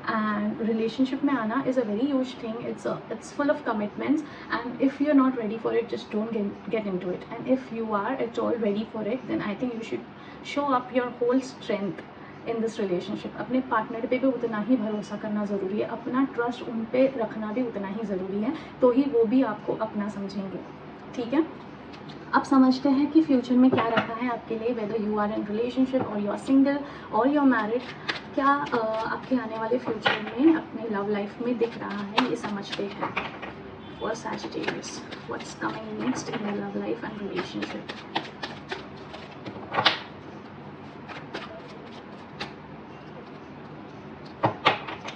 and relationship में आना is a very huge thing. It's full of commitments, and if you are not ready for it, just don't get in to it. And if you are at all ready for it, then I think you should show up your whole strength in this relationship. अपने partner पे भी उतना ही भरोसा करना ज़रूरी है, अपना trust उन पे रखना भी उतना ही ज़रूरी है, तो ही वो भी आपको अपना समझेंगे. ठीक है, अब समझते हैं कि फ्यूचर में क्या रखा है आपके लिए, whether you are in relationship और यू आर सिंगल और यू आर मैरिड. क्या आपके आने वाले फ्यूचर में अपने लव लाइफ में दिख रहा है, ये समझते हैं. For Sagittarius, what's coming next in your love life and relationship.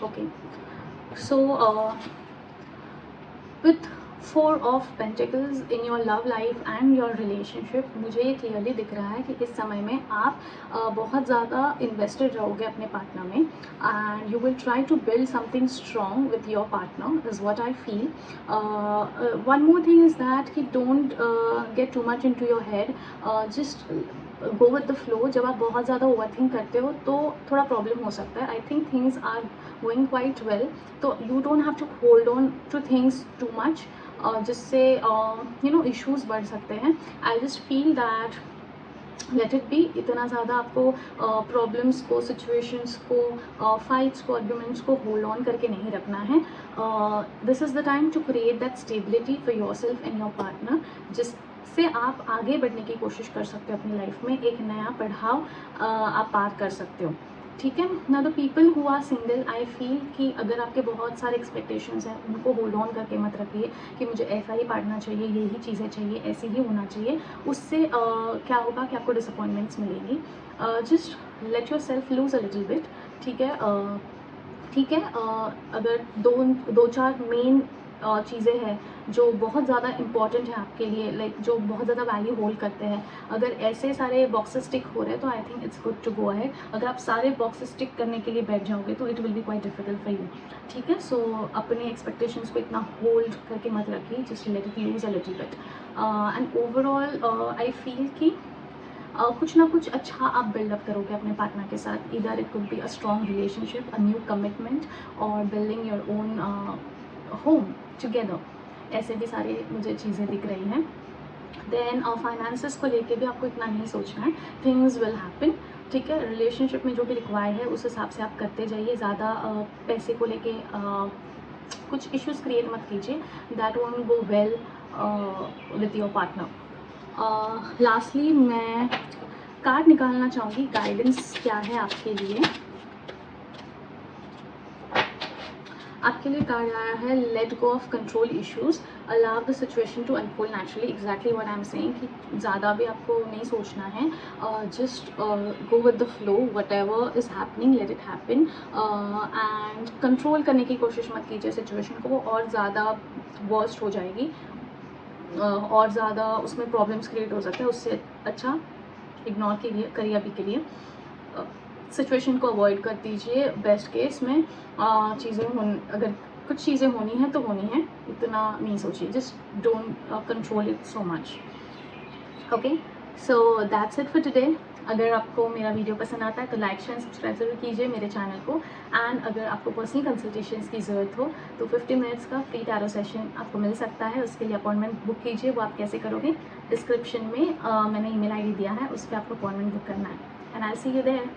Okay, so with 4 of Pentacles in your love life and your relationship, मुझे ये क्लियरली दिख रहा है कि इस समय में आप बहुत ज़्यादा इन्वेस्टेड रहोगे अपने पार्टनर में, and you will try to build something strong with your partner, is what I feel. One more thing is that कि don't get too much into your head, just go with the flow. जब आप बहुत ज़्यादा over think करते हो तो थोड़ा problem हो सकता है. I think things are going quite well, तो you don't have to hold on to things too much, जिससे यू नो इश्यूज़ बढ़ सकते हैं. I just feel that let it be. इतना ज़्यादा आपको प्रॉब्लम्स को, सिचुएशंस को, फाइट्स को, आर्ग्यूमेंट्स को होल्ड ऑन करके नहीं रखना है. This is the time to create that stability for your self and your partner, जिससे आप आगे बढ़ने की कोशिश कर सकते हो अपनी लाइफ में. एक नया पड़ाव आप पार कर सकते हो. ठीक है ना. The people who are single, I feel कि अगर आपके बहुत सारे एक्सपेक्टेशंस हैं, उनको होल्ड ऑन करके मत रखिए कि मुझे ऐसा ही पार्टनर चाहिए, यही चीज़ें चाहिए, ऐसे ही होना चाहिए. उससे क्या होगा कि आपको डिसअपॉइंटमेंट्स मिलेंगी. Just let your self lose a little bit. ठीक है, ठीक है. अगर दो चार मेन चीज़ें हैं जो बहुत ज़्यादा इंपॉर्टेंट है आपके लिए, लाइक जो बहुत ज़्यादा वैल्यू होल्ड करते हैं, अगर ऐसे सारे बॉक्सेस टिक हो रहे हैं तो I think it's good to go ahead. अगर आप सारे बॉक्सेस टिक करने के लिए बैठ जाओगे तो it will B quite difficult for you. ठीक है, सो अपने एक्सपेक्टेशंस को इतना होल्ड करके मत रखिए, just let it lose a little bit. And overall I feel कि कुछ ना कुछ अच्छा आप बिल्डअप करोगे अपने पार्टनर के साथ. इधर it could be a strong relationship, a new commitment, और building your own home together. ऐसे भी सारी मुझे चीज़ें दिख रही हैं. देन फाइनेंसेस को लेके भी आपको इतना नहीं सोचना है, थिंग्स विल हैपन. ठीक है, रिलेशनशिप में जो भी रिक्वायर्ड है उस हिसाब से आप करते जाइए. ज़्यादा पैसे को लेके कुछ इश्यूज़ क्रिएट मत कीजिए, that won't go well with your partner. Lastly मैं कार्ड निकालना चाहूँगी, गाइडेंस क्या है आपके लिए. आपके लिए कार्ड आया है let go of control issues, allow the situation to unfold naturally. Exactly what I am saying कि ज़्यादा भी आपको नहीं सोचना है, just go with the flow. Whatever is happening, let it happen, and control करने की कोशिश मत कीजिए सिचुएशन को, और ज़्यादा वर्स्ट हो जाएगी, और ज़्यादा उसमें प्रॉब्लम्स क्रिएट हो सकते हैं. उससे अच्छा इग्नोर करिए अभी के लिए. सिचुएशन को अवॉइड कर दीजिए. बेस्ट केस में अगर कुछ चीज़ें होनी है तो होनी है, इतना नहीं सोचिए. Just don't control it so much. Okay, so that's it for today. अगर आपको मेरा वीडियो पसंद आता है तो लाइक शेयर सब्सक्राइब जरूर कीजिए मेरे चैनल को. एंड अगर आपको पर्सनल कंसल्टेशंस की ज़रूरत हो तो 50 मिनट्स का फ्री टैरो सेशन आपको मिल सकता है. उसके लिए अपॉइंटमेंट बुक कीजिए. वो आप कैसे करोगे, डिस्क्रिप्शन में मैंने ईमेल आईडी दिया है, उस पर आपको अपॉइंटमेंट बुक करना है. And I see you there.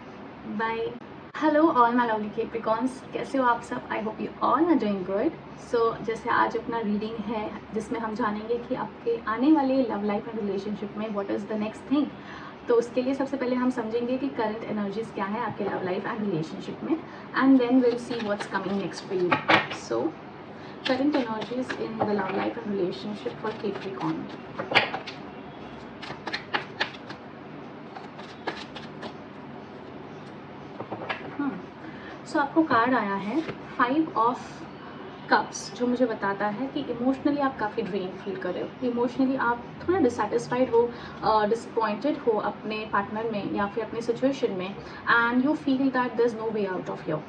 Bye. Hello all my lovely capricorns, कैसे हो आप सब. I hope you all are doing good. So जैसे आज अपना रीडिंग है जिसमें हम जानेंगे कि आपके आने वाले लव लाइफ एंड रिलेशनशिप में what is the next thing. तो उसके लिए सबसे पहले हम समझेंगे कि करंट एनर्जीज क्या है आपके लव लाइफ एंड रिलेशनशिप में, and then will see what's coming next for you. So current energies in the love life and relationship for capricorn. So आपको कार्ड आया है 5 ऑफ कप्स, जो मुझे बताता है कि इमोशनली आप काफ़ी ड्रेन फील कर रहे हो. इमोशनली आप थोड़ा डिससेटिस्फाइड हो, डिसअपॉइंटेड हो अपने पार्टनर में या फिर अपने सिचुएशन में, and you feel that there is no way out of your.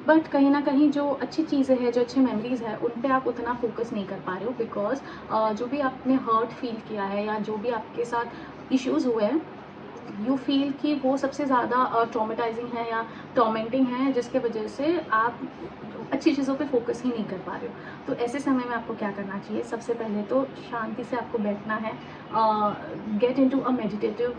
But कहीं ना कहीं जो अच्छी चीज़ें हैं, जो अच्छी मेमोरीज़ है, उन पे आप उतना फोकस नहीं कर पा रहे हो, बिकॉज जो भी आपने हर्ट फील किया है या जो भी आपके साथ इश्यूज़ हुए हैं यू फील कि वो सबसे ज़्यादा ट्रॉमेटाइजिंग है या टॉर्मेंटिंग है, जिसके वजह से आप अच्छी चीज़ों पे फोकस ही नहीं कर पा रहे हो। तो ऐसे समय में आपको क्या करना चाहिए? सबसे पहले तो शांति से आपको बैठना है, gate into a meditative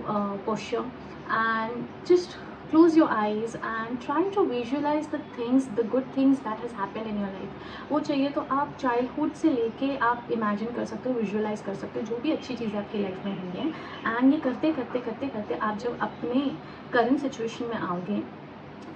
posture and just close your eyes and try to visualize the things, the good things that has happened in your life। वो चाहिए तो आप चाइल्डहुड से लेके आप इमेजिन कर सकते हो, विजुअलाइज कर सकते हो जो भी अच्छी चीज़ें आपकी लाइफ में हुई हैं। एंड ये करते करते करते करते आप जब अपने करंट सिचुएशन में आओगे,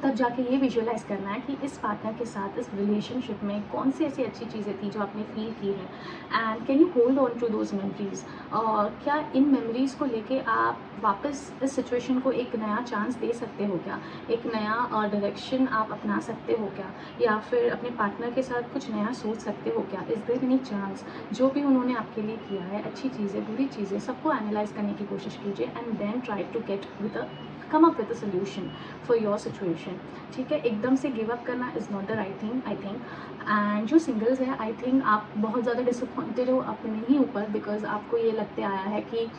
तब जाके ये विजुअलाइज करना है कि इस पार्टनर के साथ इस रिलेशनशिप में कौन सी ऐसी अच्छी चीज़ें थी जो आपने फील की है, and can you hold on to those memories. और क्या इन मेमोरीज को लेके आप वापस इस सिचुएशन को एक नया चांस दे सकते हो क्या, एक नया डायरेक्शन आप अपना सकते हो क्या, या फिर अपने पार्टनर के साथ कुछ नया सोच सकते हो क्या? Is there any chance? जो भी उन्होंने आपके लिए किया है, अच्छी चीज़ें बुरी चीज़ें, सबको एनालाइज करने की कोशिश कीजिए and then try to get with a come up with a solution for your situation. ठीक है, एकदम से गिव अप करना is not the right thing I think. And जो सिंगल्स है, आई थिंक आप बहुत ज़्यादा डिसअपॉइंटेड हो अपने ही ऊपर, बिकॉज आपको ये लगते आया है कि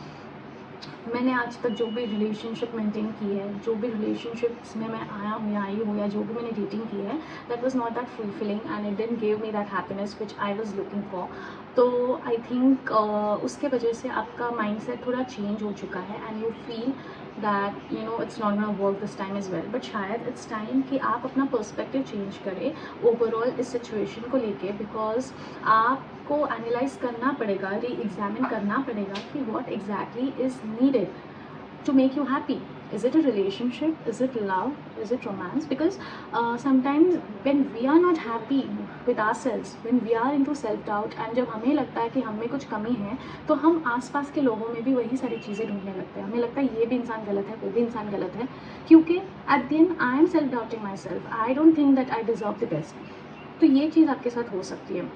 मैंने आज तक जो भी रिलेशनशिप मेंटेन की है, जो भी रिलेशनशिप्स में मैं आया हूँ या आई हूँ, या जो भी मैंने डेटिंग की है, that was not that fulfilling and it didn't give me that happiness which I was looking for. तो आई थिंक उसके वजह से आपका माइंडसेट थोड़ा चेंज हो चुका है and you feel that you know it's not gonna work this time is well. But शायद इट्स टाइम कि आप अपना पर्सपेक्टिव चेंज करें ओवरऑल इस सिचुएशन को लेके, बिकॉज आपको एनालाइज करना पड़ेगा, री एग्जामिन करना पड़ेगा कि what exactly is needed to make you happy. Is it a relationship? Is it love? Is it romance? Because sometimes when we are not happy with ourselves, when we are into self doubt, and जब हमें लगता है कि हम में कुछ कमी है, तो हम आसपास के लोगों में भी वही सारी चीज़ें ढूंढने लगते हैं। हमें लगता है ये भी इंसान गलत है, वो भी इंसान गलत है, क्योंकि at the end I am self doubting myself, I don't think that I deserve the best. तो ये चीज़ आपके साथ हो सकती है।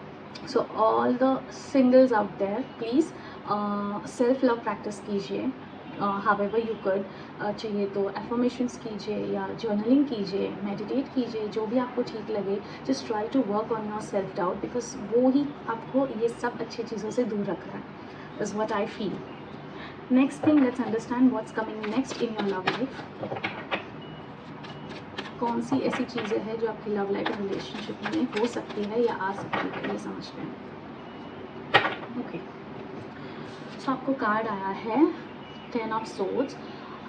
So all the singles out there, please self love practice कीजिए, हावेवर यू कुड। चाहिए तो एफर्मेशंस कीजिए या जर्नलिंग कीजिए, मेडिटेट कीजिए, जो भी आपको ठीक लगे। Just try to work on your self doubt, because वो ही आपको ये सब अच्छी चीज़ों से दूर रख रहा है, is what I feel. Next thing, let's understand what's coming next in your love life. कौन सी ऐसी चीज़ें हैं जो आपकी लव लाइफ रिलेशनशिप में हो सकती है या आ सकती है, ये समझते हैं। ओके, सो आपको कार्ड आया है 10 ऑफ सोर्ड्स।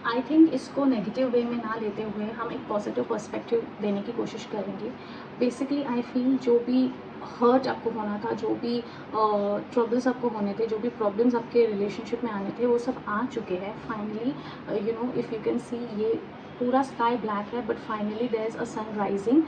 आई थिंक इसको नेगेटिव वे में ना लेते हुए हम एक पॉजिटिव पर्सपेक्टिव देने की कोशिश करेंगे। बेसिकली आई फील जो भी हर्ट आपको होना था, जो भी ट्रबल्स आपको होने थे, जो भी प्रॉब्लम्स आपके रिलेशनशिप में आने थे, वो सब आ चुके हैं finally. You know if you can see, ये पूरा स्काई ब्लैक है, but finally there is a sun rising.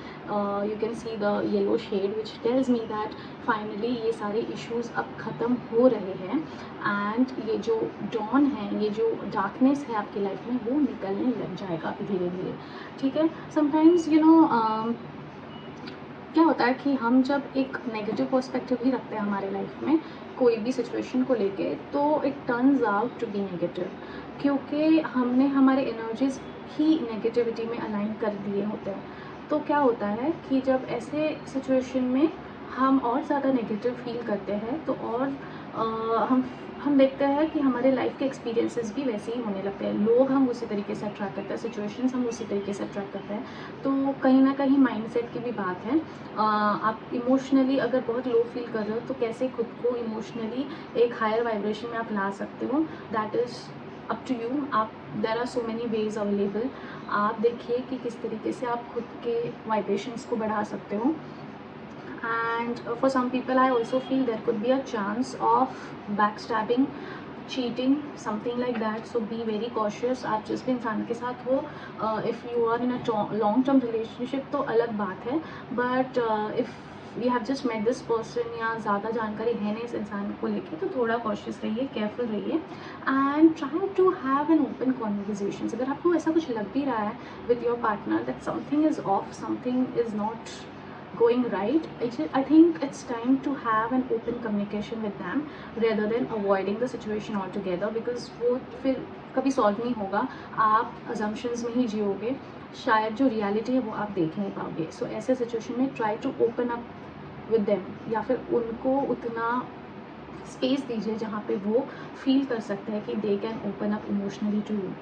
You can see the yellow shade which tells me that finally ये सारे इश्यूज़ अब ख़त्म हो रहे हैं एंड ये जो डॉन है, ये जो डार्कनेस है आपकी लाइफ में, वो निकलने लग जाएगा धीरे धीरे। ठीक है, समटाइम्स यू नो क्या होता है कि हम जब एक नेगेटिव पर्सपेक्टिव ही रखते हैं हमारे लाइफ में कोई भी सिचुएशन को लेके, तो it turns out to be negative, क्योंकि हमने हमारे एनर्जीज ही नेगेटिविटी में अलाइन कर दिए होते हैं। तो क्या होता है कि जब ऐसे सिचुएशन में हम और ज़्यादा नेगेटिव फील करते हैं, तो और हम देखते हैं कि हमारे लाइफ के एक्सपीरियंसेस भी वैसे ही होने लगते हैं, लोग हम उसी तरीके से अट्रैक्ट करते हैं, सिचुएशंस हम उसी तरीके से अट्रैक्ट करते हैं। तो कहीं ना कहीं माइंडसेट की भी बात है। आप इमोशनली अगर बहुत लो फील कर रहे हो, तो कैसे खुद को इमोशनली एक हायर वाइब्रेशन में आप ला सकते हो, that is up to you. आप, there are so many ways available. आप देखिए कि किस तरीके से आप खुद के वाइब्रेशंस को बढ़ा सकते हो। And for some people I also feel there could be a chance of backstabbing, cheating, something like that, so be very cautious। आप जिस भी इंसान के साथ हो, if you are in a long term relationship तो अलग बात है, but if we have just met this person या ज़्यादा जानकारी है नहीं इस इंसान को लेके, तो थोड़ा cautious रहिए, careful रहिए and try to have an open conversations। अगर आपको ऐसा कुछ लग भी रहा है with your partner that something is off, something is not going right, I think it's time to have an open communication with them rather than avoiding the situation altogether, because वो फिर कभी सॉल्व नहीं होगा। आप assumptions में ही जियोगे, शायद जो reality है वो आप देख नहीं पाओगे। सो ऐसे सिचुएशन में try to open up with them, या फिर उनको उतना स्पेस दीजिए जहाँ पे वो फील कर सकते हैं कि they can open up emotionally to you.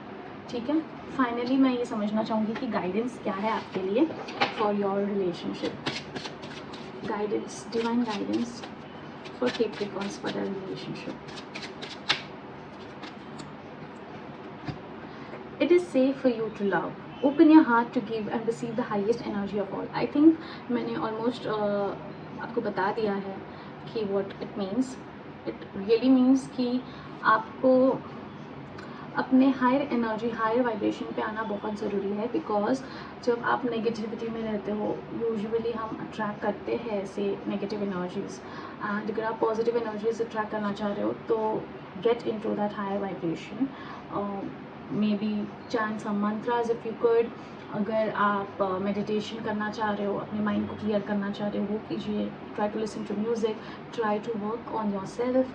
ठीक है। फाइनली मैं ये समझना चाहूँगी कि गाइडेंस क्या है आपके लिए for your relationship. Guidance, divine guidance for Capricorns for their relationship. It is safe for you to love. Open your heart to give and receive the highest energy of all. I think मैंने almost आपको बता दिया है कि what it means. It really means कि आपको अपने higher energy, higher vibration पे आना बहुत ज़रूरी है, बिकॉज जब आप नेगेटिविटी में रहते हो यूजुअली हम अट्रैक्ट करते हैं ऐसे नेगेटिव एनर्जीज। एंड अगर आप पॉजिटिव एनर्जीज अट्रैक्ट करना चाह रहे हो तो get in to that higher vibration. Maybe chant some mantras if you could. अगर आप मेडिटेशन करना चाह रहे हो, अपने माइंड को क्लियर करना चाह रहे हो, वो कीजिए। Try to listen to music, try to work on your self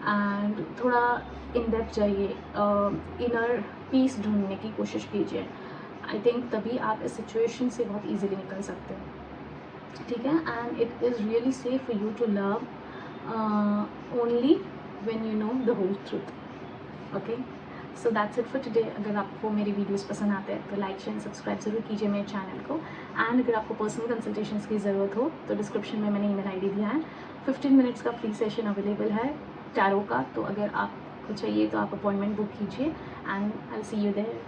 and थोड़ा इन डेप्थ जाइए, इनर पीस ढूंढने की कोशिश कीजिए। आई थिंक तभी आप इस सिचुएशन से बहुत ईजीली निकल सकते हो, ठीक है। And it is really safe for you to love only when you know the whole truth. Okay, so that's it for today. अगर आपको मेरी वीडियोस पसंद आते हैं तो लाइक शेयर सब्सक्राइब ज़रूर कीजिए मेरे चैनल को। एंड अगर आपको पर्सनल कंसल्टेशंस की ज़रूरत हो तो डिस्क्रिप्शन में मैंने ईमेल आईडी दिया है। 15 मिनट्स का फ्री सेशन अवेलेबल है टैरो का, तो अगर आपको चाहिए तो आप अपॉइंटमेंट बुक कीजिए and I will see you there.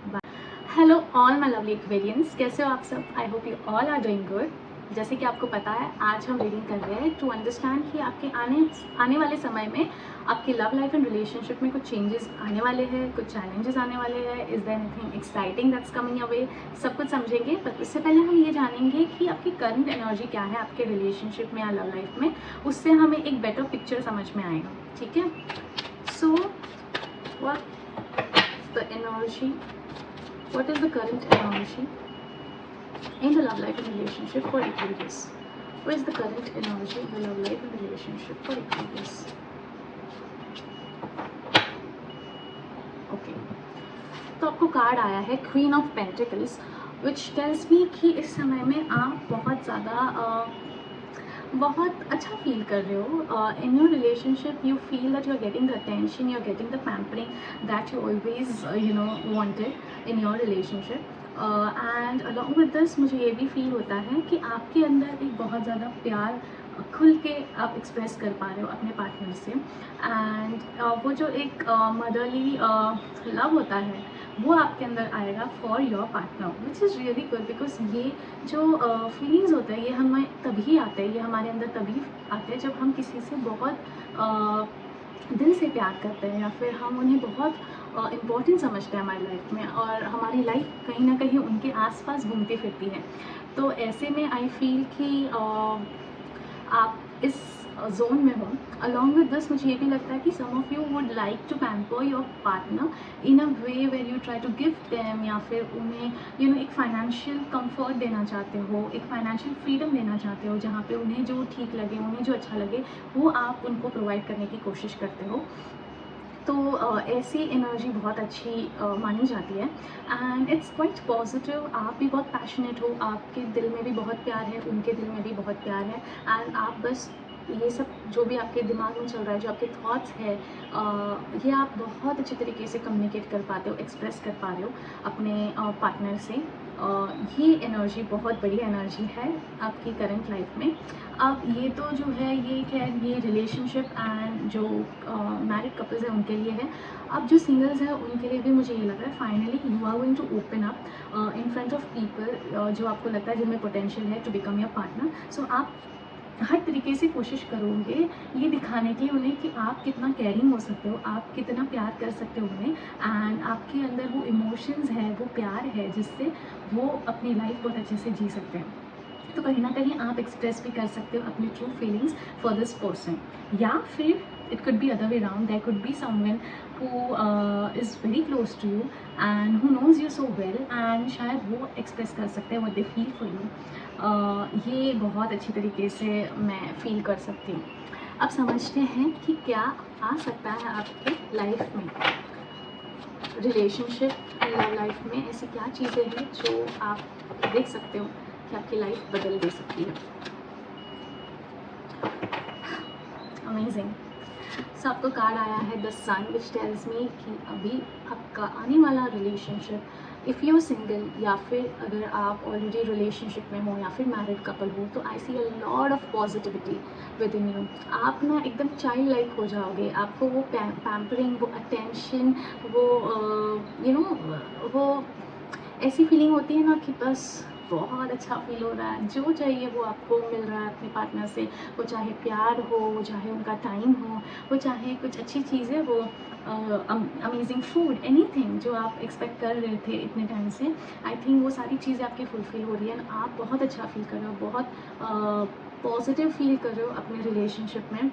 Bye. Hello all my lovely Aquarians, कैसे हो आप सब? I hope you all are doing good. जैसे कि आपको पता है आज हम रीडिंग कर रहे हैं टू अंडरस्टैंड कि आपके आने वाले समय में आपकी लव लाइफ एंड रिलेशनशिप में कुछ चेंजेस आने वाले हैं, कुछ चैलेंजेस आने वाले हैं। Is there anything exciting that's coming away? सब कुछ समझेंगे, पर उससे पहले हम ये जानेंगे कि आपकी करंट एनर्जी क्या है आपके रिलेशनशिप में या लव लाइफ में। उससे हमें एक बेटर पिक्चर समझ में आएगा, ठीक है। So what the energy, what is the current energy in the love life and relationship for Aquarius? What is the current energy in the love life and relationship for Aquarius? Okay, तो आपको card आया है queen of pentacles, which tells me कि इस समय में आप बहुत अच्छा फील कर रहे हो in your relationship. You feel that you are getting the attention, you are getting the pampering that you always wanted in your relationship. And along with this मुझे ये भी फील होता है कि आपके अंदर एक बहुत ज़्यादा प्यार खुल के आप एक्सप्रेस कर पा रहे हो अपने पार्टनर से। एंड वो जो एक मदरली लव होता है वो आपके अंदर आएगा for your partner, which is really good. Because ये जो फीलिंग्स होते हैं ये हमें तभी आते हैं, ये हमारे अंदर तभी आते हैं जब हम किसी से बहुत दिल से प्यार करते हैं या फिर हम उन्हें बहुत इम्पोर्टेंट समझते हैं हमारी लाइफ में, और हमारी लाइफ कहीं ना कहीं उनके आसपास घूमती फिरती है। तो ऐसे में आई फील कि आप इस जोन में हो। अलॉन्ग विद दिस मुझे ये भी लगता है कि some of you would like to pamper your partner in a way where you try to give them, या फिर उन्हें एक फाइनेंशियल कंफर्ट देना चाहते हो, एक फाइनेंशियल फ्रीडम देना चाहते हो, जहाँ पे उन्हें जो ठीक लगे, उन्हें जो अच्छा लगे वो आप उनको प्रोवाइड करने की कोशिश करते हो। तो ऐसी एनर्जी बहुत अच्छी मानी जाती है एंड इट्स क्वाइट पॉजिटिव। आप भी बहुत पैशनेट हो, आपके दिल में भी बहुत प्यार है, उनके दिल में भी बहुत प्यार है। एंड आप बस ये सब जो भी आपके दिमाग में चल रहा है, जो आपके थॉट्स है, ये आप बहुत अच्छे तरीके से कम्युनिकेट कर पाते हो, एक्सप्रेस कर पा रहे हो अपने पार्टनर से। ये एनर्जी बहुत बड़ी एनर्जी है आपकी करंट लाइफ में। अब ये तो जो है ये खैर ये रिलेशनशिप एंड जो मैरिड कपल्स हैं उनके लिए है। अब जो सिंगल्स हैं उनके लिए भी मुझे ये लग रहा है finally you are going to open up in front of people जो आपको लगता है जिनमें पोटेंशियल है टू बिकम योर पार्टनर। सो आप हर तरीके से कोशिश करोगे ये दिखाने की उन्हें कि आप कितना केयरिंग हो सकते हो, आप कितना प्यार कर सकते हो उन्हें, एंड आपके अंदर वो इमोशंस है, वो प्यार है जिससे वो अपनी लाइफ बहुत अच्छे से जी सकते हैं। तो कहीं ना कहीं आप एक्सप्रेस भी कर सकते हो अपनी true feelings for this person, या फिर it could be other way round, there could be someone who is very close to you and who knows you so well, and शायद वो एक्सप्रेस कर सकते हैं what they feel for you। ये बहुत अच्छी तरीके से मैं फील कर सकती हूँ। अब समझते हैं कि क्या आ सकता है आपके लाइफ में, रिलेशनशिप लव लाइफ में ऐसी क्या चीज़ें हैं जो आप देख सकते हो कि आपकी लाइफ बदल दे सकती है। अमेजिंग। सो आपको कार्ड आया है the sun which tells me कि अभी आपका आने वाला रिलेशनशिप, इफ़ यू सिंगल या फिर अगर आप ऑलरेडी रिलेशनशिप में हो या फिर मैरिड कपल हो, तो I see a lot of positivity within you. आप ना एकदम चाइल्ड लाइक हो जाओगे, आपको वो पैम्परिंग, वो अटेंशन, वो वो ऐसी फीलिंग होती है ना कि बस बहुत अच्छा फील हो रहा है, जो चाहिए वो आपको मिल रहा है अपने पार्टनर से। वो चाहे प्यार हो, वो चाहे उनका टाइम हो, वो चाहे कुछ अच्छी चीज़ें हो, अमेजिंग फूड, एनीथिंग जो आप एक्सपेक्ट कर रहे थे इतने टाइम से, आई थिंक वो सारी चीज़ें आपकी फुलफिल हो रही है। आप बहुत अच्छा फील कर रहे हो, बहुत पॉजिटिव फील कर रहे हो अपने रिलेशनशिप में।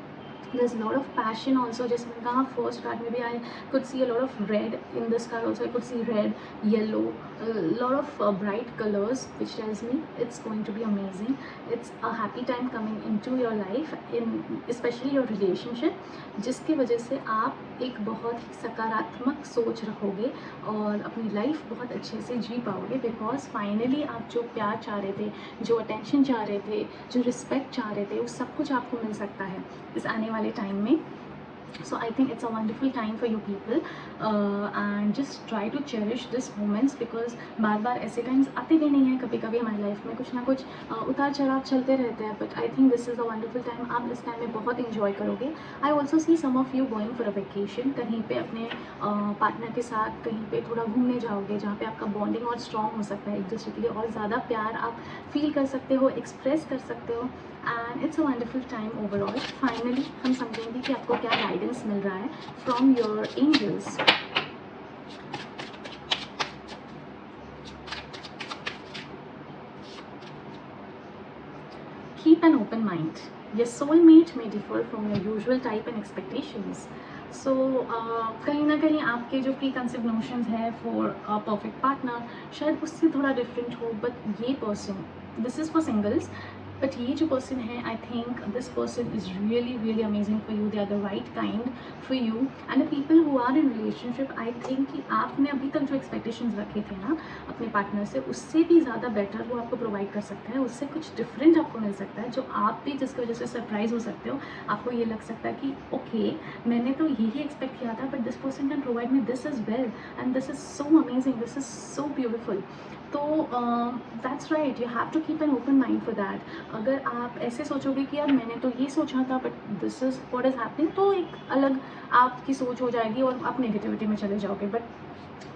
there's a lot of passion also, जैसे मैंने कहा फर्स्ट कार्ड में भी आई could see a lot of red, in this card also I could see red, yellow, a lot of bright colors which tells me it's going to be amazing. It's a happy time coming into your life, in especially your relationship, जिसकी वजह से आप एक बहुत ही सकारात्मक सोच रखोगे और अपनी लाइफ बहुत अच्छे से जी पाओगे, बिकॉज फाइनली आप जो प्यार चाह रहे थे, जो अटेंशन चाह रहे थे, जो रिस्पेक्ट चाह रहे थे, वो सब कुछ आपको मिल सकता है इस आने वाले टाइम में। So I think it's a wonderful time for you people, and just try to cherish this moments, because बार बार ऐसे टाइम्स आते भी नहीं हैं। कभी कभी हमारी लाइफ में कुछ ना कुछ उतार चढ़ाव चलते रहते हैं, but I think this is a wonderful time. आप इस टाइम में बहुत इंजॉय करोगे। I also see some of you going for a vacation, कहीं पे अपने पार्टनर के साथ कहीं पे थोड़ा घूमने जाओगे, जहाँ पे आपका बॉन्डिंग और स्ट्रॉन्ग हो सकता है, एक दूसरे के लिए और ज़्यादा प्यार आप फील कर सकते हो, एक्सप्रेस कर सकते हो, and it's a wonderful time overall. Finally हम समझेंगे कि आपको क्या गाइडेंस मिल रहा है from your angels. Keep an open mind. Your soulmate may differ from your usual type and expectations. So कहीं ना कहीं आपके जो प्री कंसेप्ट नोशंस है फॉर अ परफेक्ट पार्टनर शायद उससे थोड़ा डिफरेंट हो, बट ये person, this is for singles, but ये जो पर्सन है, I think this person is really really amazing for you. They are the right kind for you, and the people who are in relationship, I think कि आपने अभी तक जो expectations रखे थे ना अपने पार्टनर से, उससे भी ज़्यादा बेटर वो आपको प्रोवाइड कर सकता है, उससे कुछ डिफरेंट आपको मिल सकता है, जो आप भी जिसकी वजह से सरप्राइज हो सकते हो। आपको ये लग सकता है कि ओके, मैंने तो यही एक्सपेक्ट किया था, but this person can provide me this is well, and this is so amazing, this is so beautiful. तो that's right, you have to keep an open mind for that. अगर आप ऐसे सोचोगे कि यार मैंने तो ये सोचा था but this is what is happening, तो एक अलग आपकी सोच हो जाएगी और आप नेगेटिविटी में चले जाओगे। But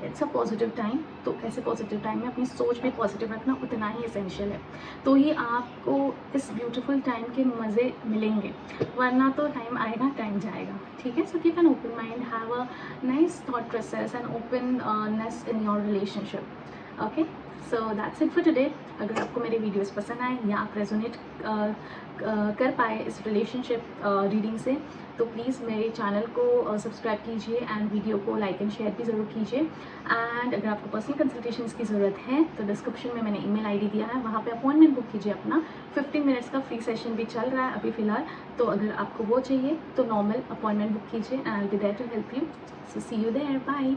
it's a positive time, तो ऐसे पॉजिटिव टाइम में अपनी सोच भी पॉजिटिव रखना उतना ही एसेंशियल है, तो ही आपको इस ब्यूटीफुल टाइम के मज़े मिलेंगे, वरना तो टाइम आएगा टाइम जाएगा। ठीक है, so keep an open mind, have a nice thought process and openness in your relationship. Okay, so that's it for today. अगर आपको मेरे वीडियोस पसंद आए या आप रेजोनेट कर पाए इस रिलेशनशिप रीडिंग से, तो प्लीज़ मेरे चैनल को सब्सक्राइब कीजिए एंड वीडियो को लाइक एंड शेयर भी ज़रूर कीजिए। एंड अगर आपको पर्सनल कंसल्टेशंस की ज़रूरत है तो डिस्क्रिप्शन में मैंने ईमेल आईडी दिया है, वहाँ पे अपॉइंटमेंट बुक कीजिए अपना। 15 मिनट्स का फ्री सेशन भी चल रहा है अभी फ़िलहाल, तो अगर आपको वो चाहिए तो नॉर्मल अपॉइंटमेंट बुक कीजिए and I will be there to help you. So see you there, bye.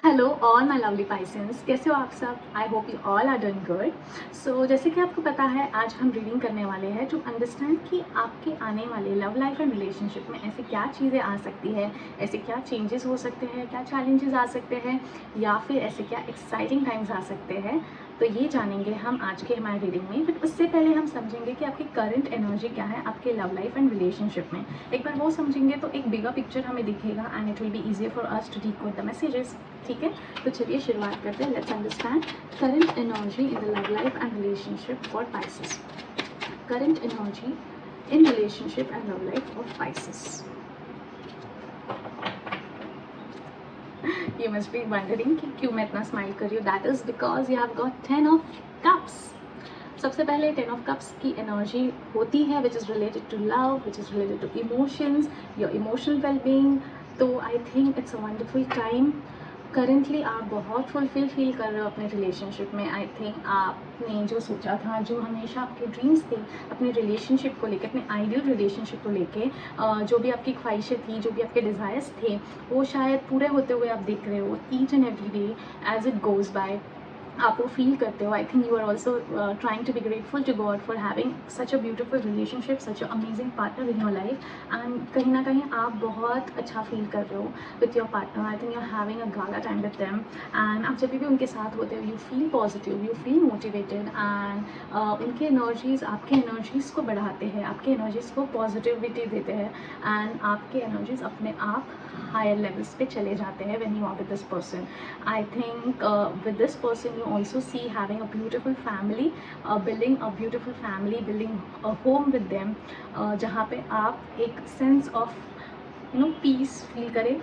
Hello all my lovely pisces, कैसे हो आप सब? I hope you all are doing good. So जैसे कि आपको पता है, आज हम रीडिंग करने वाले हैं टू अंडरस्टैंड कि आपके आने वाले लव लाइफ एंड रिलेशनशिप में ऐसी क्या चीज़ें आ सकती है, ऐसे क्या चेंजेस हो सकते हैं, क्या चैलेंजेस आ सकते हैं, या फिर ऐसे क्या एक्साइटिंग टाइम्स आ सकते हैं। तो ये जानेंगे हम आज के हमारे रीडिंग में, बट उससे पहले हम समझेंगे कि आपकी करंट एनर्जी क्या है आपके लव लाइफ एंड रिलेशनशिप में। एक बार वो समझेंगे तो एक बिगर पिक्चर हमें दिखेगा and it will be easier for us to decode the messages. ठीक है, तो चलिए शुरुआत करते हैं। Let's understand current energy in the love life and relationship for Pisces. Current energy in relationship and love life of Pisces. You must be wondering कि क्यों मैं इतना स्माइल कर रही हूँ। That is because you have got 10 of cups. सबसे पहले 10 of cups की एनर्जी होती है which is related to love, which is related to emotions, your emotional wellbeing. तो I think it's a wonderful time. Currently आप बहुत fulfil feel कर रहे हो अपने रिलेशनशिप में। आई थिंक आपने जो सोचा था, जो हमेशा आपके ड्रीम्स थे अपने रिलेशनशिप को लेकर, अपने आइडियल रिलेशनशिप को लेके, जो भी आपकी ख्वाहिशें थी, जो भी आपके डिज़ायर्स थे, वो शायद पूरे होते हुए आप देख रहे हो each and every day as it goes by. आप वो फील करते हो. I think you are also trying to be grateful to God for having such a beautiful relationship, such a amazing partner in your life. And कहीं ना कहीं आप बहुत अच्छा फील कर रहे हो with your partner. I think you are having a gala time with them. And आप जब भी उनके साथ होते हो, you feel positive, you feel motivated. And उनके एनर्जीज़ आपके एनर्जीज़ को बढ़ाते हैं, आपके एनर्जीज़ को पॉजिटिविटी देते हैं. एंड आपके एनर्जीज़ अपने आप हायर लेवल्स पे चले जाते हैं when you are with this person. I think with this person you also see having a beautiful family, building a beautiful family, building a home with them, जहाँ पे आप एक sense of peace feel करें.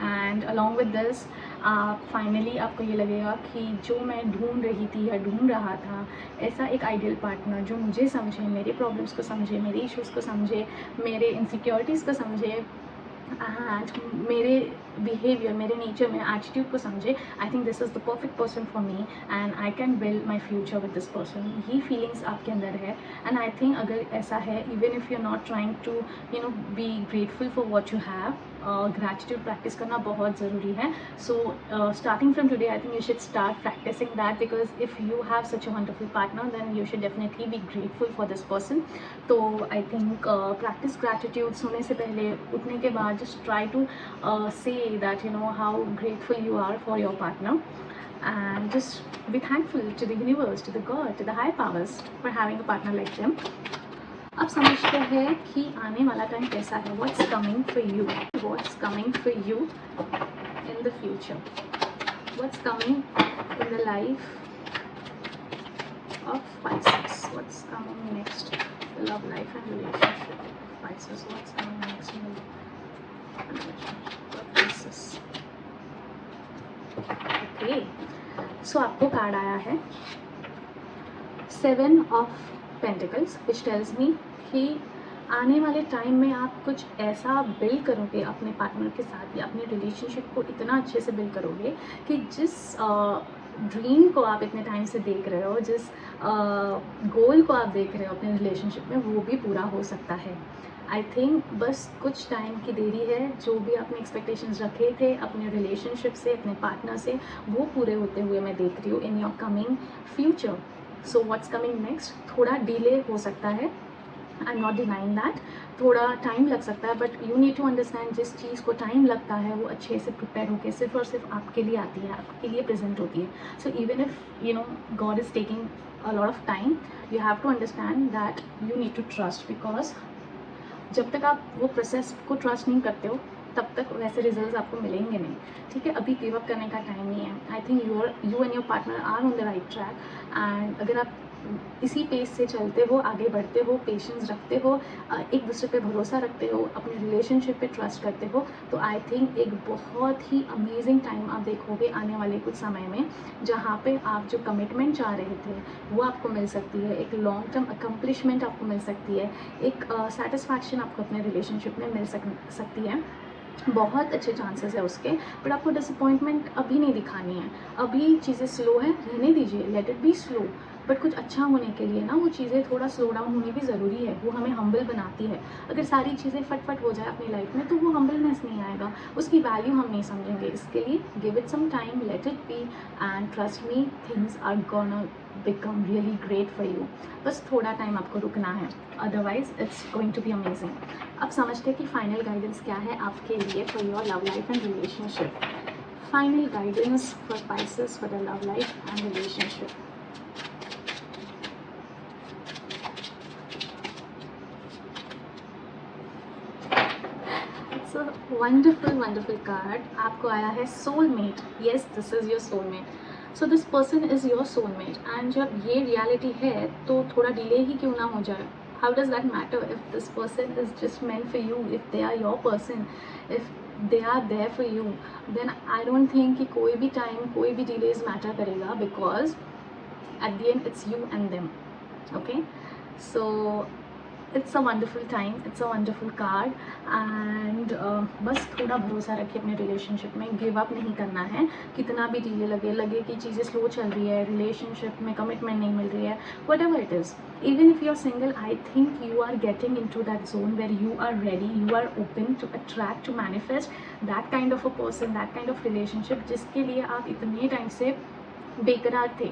And along with this आप finally आपको ये लगेगा कि जो मैं ढूंढ रही थी या ढूंढ रहा था, ऐसा एक आइडियल पार्टनर जो मुझे समझे, मेरे प्रॉब्लम्स को समझे, मेरे इश्यूज़ को समझे, मेरे इनसिक्योरिटीज़ को समझे, एंड मेरे बिहेवियर, मेरे नेचर, मेरे एटीट्यूड को समझे. I think this is the perfect person for me and I can build my future with this person. ये फीलिंग्स आपके अंदर है. एंड आई थिंक अगर ऐसा है, even if you are not trying to be grateful for what you have, gratitude practice करना बहुत ज़रूरी है. So starting from today I think you should start practicing that, because if you have such a wonderful partner then you should definitely be grateful for this person. तो I think practice gratitude. सोने से पहले, उठने के बाद, just try to say that how grateful you are for your partner, and just be thankful to the universe, to the God, to the higher powers for having a partner like them. अब समझते हैं कि आने वाला time कैसा है. What's coming for you? What's coming for you in the future? What's coming in the life of Pisces? What's coming next? Love life and relationship. Pisces, what's coming next in the relationship of Pisces? Okay. So आपको card आया है 7 of Pentacles, which tells me कि आने वाले time में आप कुछ ऐसा बिल्ड करोगे अपने पार्टनर के साथ, या अपने रिलेशनशिप को इतना अच्छे से बिल्ड करोगे कि जिस ड्रीम को आप इतने टाइम से देख रहे हो, जिस गोल को आप देख रहे हो अपने रिलेशनशिप में, वो भी पूरा हो सकता है. आई थिंक बस कुछ टाइम की देरी है. जो भी आपने एक्सपेक्टेशंस रखे थे अपने रिलेशनशिप से, अपने पार्टनर से, वो पूरे होते हुए मैं देख रही हूँ in your coming future. So what's coming next, थोड़ा डिले हो सकता है. I am not denying that. थोड़ा टाइम लग सकता है, but you need to understand जिस चीज़ को टाइम लगता है वो अच्छे से प्रिपेयर होकर सिर्फ और सिर्फ आपके लिए आती है, आपके लिए प्रेजेंट होती है. So even if God is taking a lot of time, you have to understand that you need to trust, because जब तक आप वो प्रोसेस को ट्रस्ट नहीं करते हो तब तक वैसे रिजल्ट्स आपको मिलेंगे नहीं. ठीक है, अभी गिव अप करने का टाइम नहीं है. I think you and your partner are on the right track. And अगर आप इसी पेस से चलते हो, आगे बढ़ते हो, पेशेंस रखते हो, एक दूसरे पे भरोसा रखते हो, अपने रिलेशनशिप पे ट्रस्ट करते हो, तो आई थिंक एक बहुत ही अमेजिंग टाइम आप देखोगे आने वाले कुछ समय में, जहाँ पे आप जो कमिटमेंट चाह रहे थे वो आपको मिल सकती है. एक लॉन्ग टर्म अकम्पलिशमेंट आपको मिल सकती है. एक सेटिस्फैक्शन आपको अपने रिलेशनशिप में मिल सकती है. बहुत अच्छे चांसेस है उसके. बट आपको डिसअपॉइंटमेंट अभी नहीं दिखानी है. अभी चीज़ें स्लो है, रहने दीजिए, late it be slow. But कुछ अच्छा होने के लिए ना वो चीज़ें थोड़ा स्लो डाउन होनी भी ज़रूरी है. वो हमें हम्बल बनाती है. अगर सारी चीज़ें फटफट हो जाए अपनी लाइफ में तो वो हम्बलनेस नहीं आएगा, उसकी वैल्यू हम नहीं समझेंगे. इसके लिए give it some time, let it be, and trust me, things are gonna become really great for you. बस थोड़ा टाइम आपको रुकना है, otherwise it's going to be amazing. अब समझते हैं कि फाइनल गाइडेंस क्या है आपके लिए for your love life and relationship. Final guidance for Pisces for the love life and relationship. It's a wonderful card. आपको आया है soulmate. Yes, this is your soulmate. So this person is your soulmate. And जब ये reality है तो थोड़ा delay ही क्यों ना हो जाए. How does that matter if this person is just meant for you, if they are your person, if they are there for you, then I don't think कि कोई भी टाइम, कोई भी delays matter करेगा, because at the end it's you and them. Okay, so it's a wonderful time, it's a wonderful card. And बस थोड़ा भरोसा रखिए अपने रिलेशनशिप में. गिव अप नहीं करना है. कितना भी डिले लगे कि चीज़ें स्लो चल रही है, रिलेशनशिप में कमिटमेंट नहीं मिल रही है, whatever it is, even if you are single, I think you are getting in to that zone where you are ready, you are open to attract, to manifest that kind of a person, that kind of relationship जिसके लिए आप इतने time से बेकरार थे,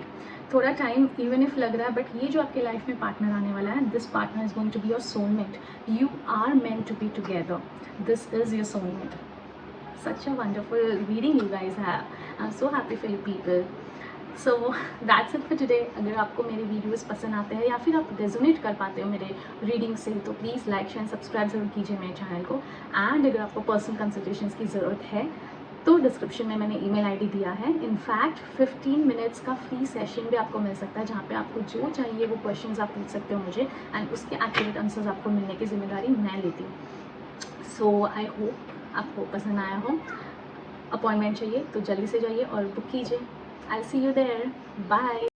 थोड़ा time even if लग रहा है, बट ये जो आपके लाइफ में पार्टनर आने वाला है, this partner is going to be your soulmate. You are meant to be together. This is your soulmate. Such a wonderful reading you guys have. I'm so happy for you people. So that's it for today. अगर आपको मेरे videos पसंद आते हैं या फिर आप resonate कर पाते हो मेरे रीडिंग से, तो प्लीज़ लाइक शेयर सब्सक्राइब ज़रूर कीजिए मेरे चैनल को. एंड अगर आपको पर्सनल कंसल्टेशंस की ज़रूरत है तो डिस्क्रिप्शन में मैंने ईमेल आईडी दिया है. इनफैक्ट 15 मिनट्स का फ्री सेशन भी आपको मिल सकता है, जहाँ पे आपको जो चाहिए वो क्वेश्चंस आप पूछ सकते हो मुझे, एंड उसके एक्यूरेट आंसर्स आपको मिलने की जिम्मेदारी मैं लेती हूँ. सो आई होप आपको पसंद आया हो. अपॉइंटमेंट चाहिए तो जल्दी से जाइए और बुक कीजिए. आई सी यू देयर. बाय.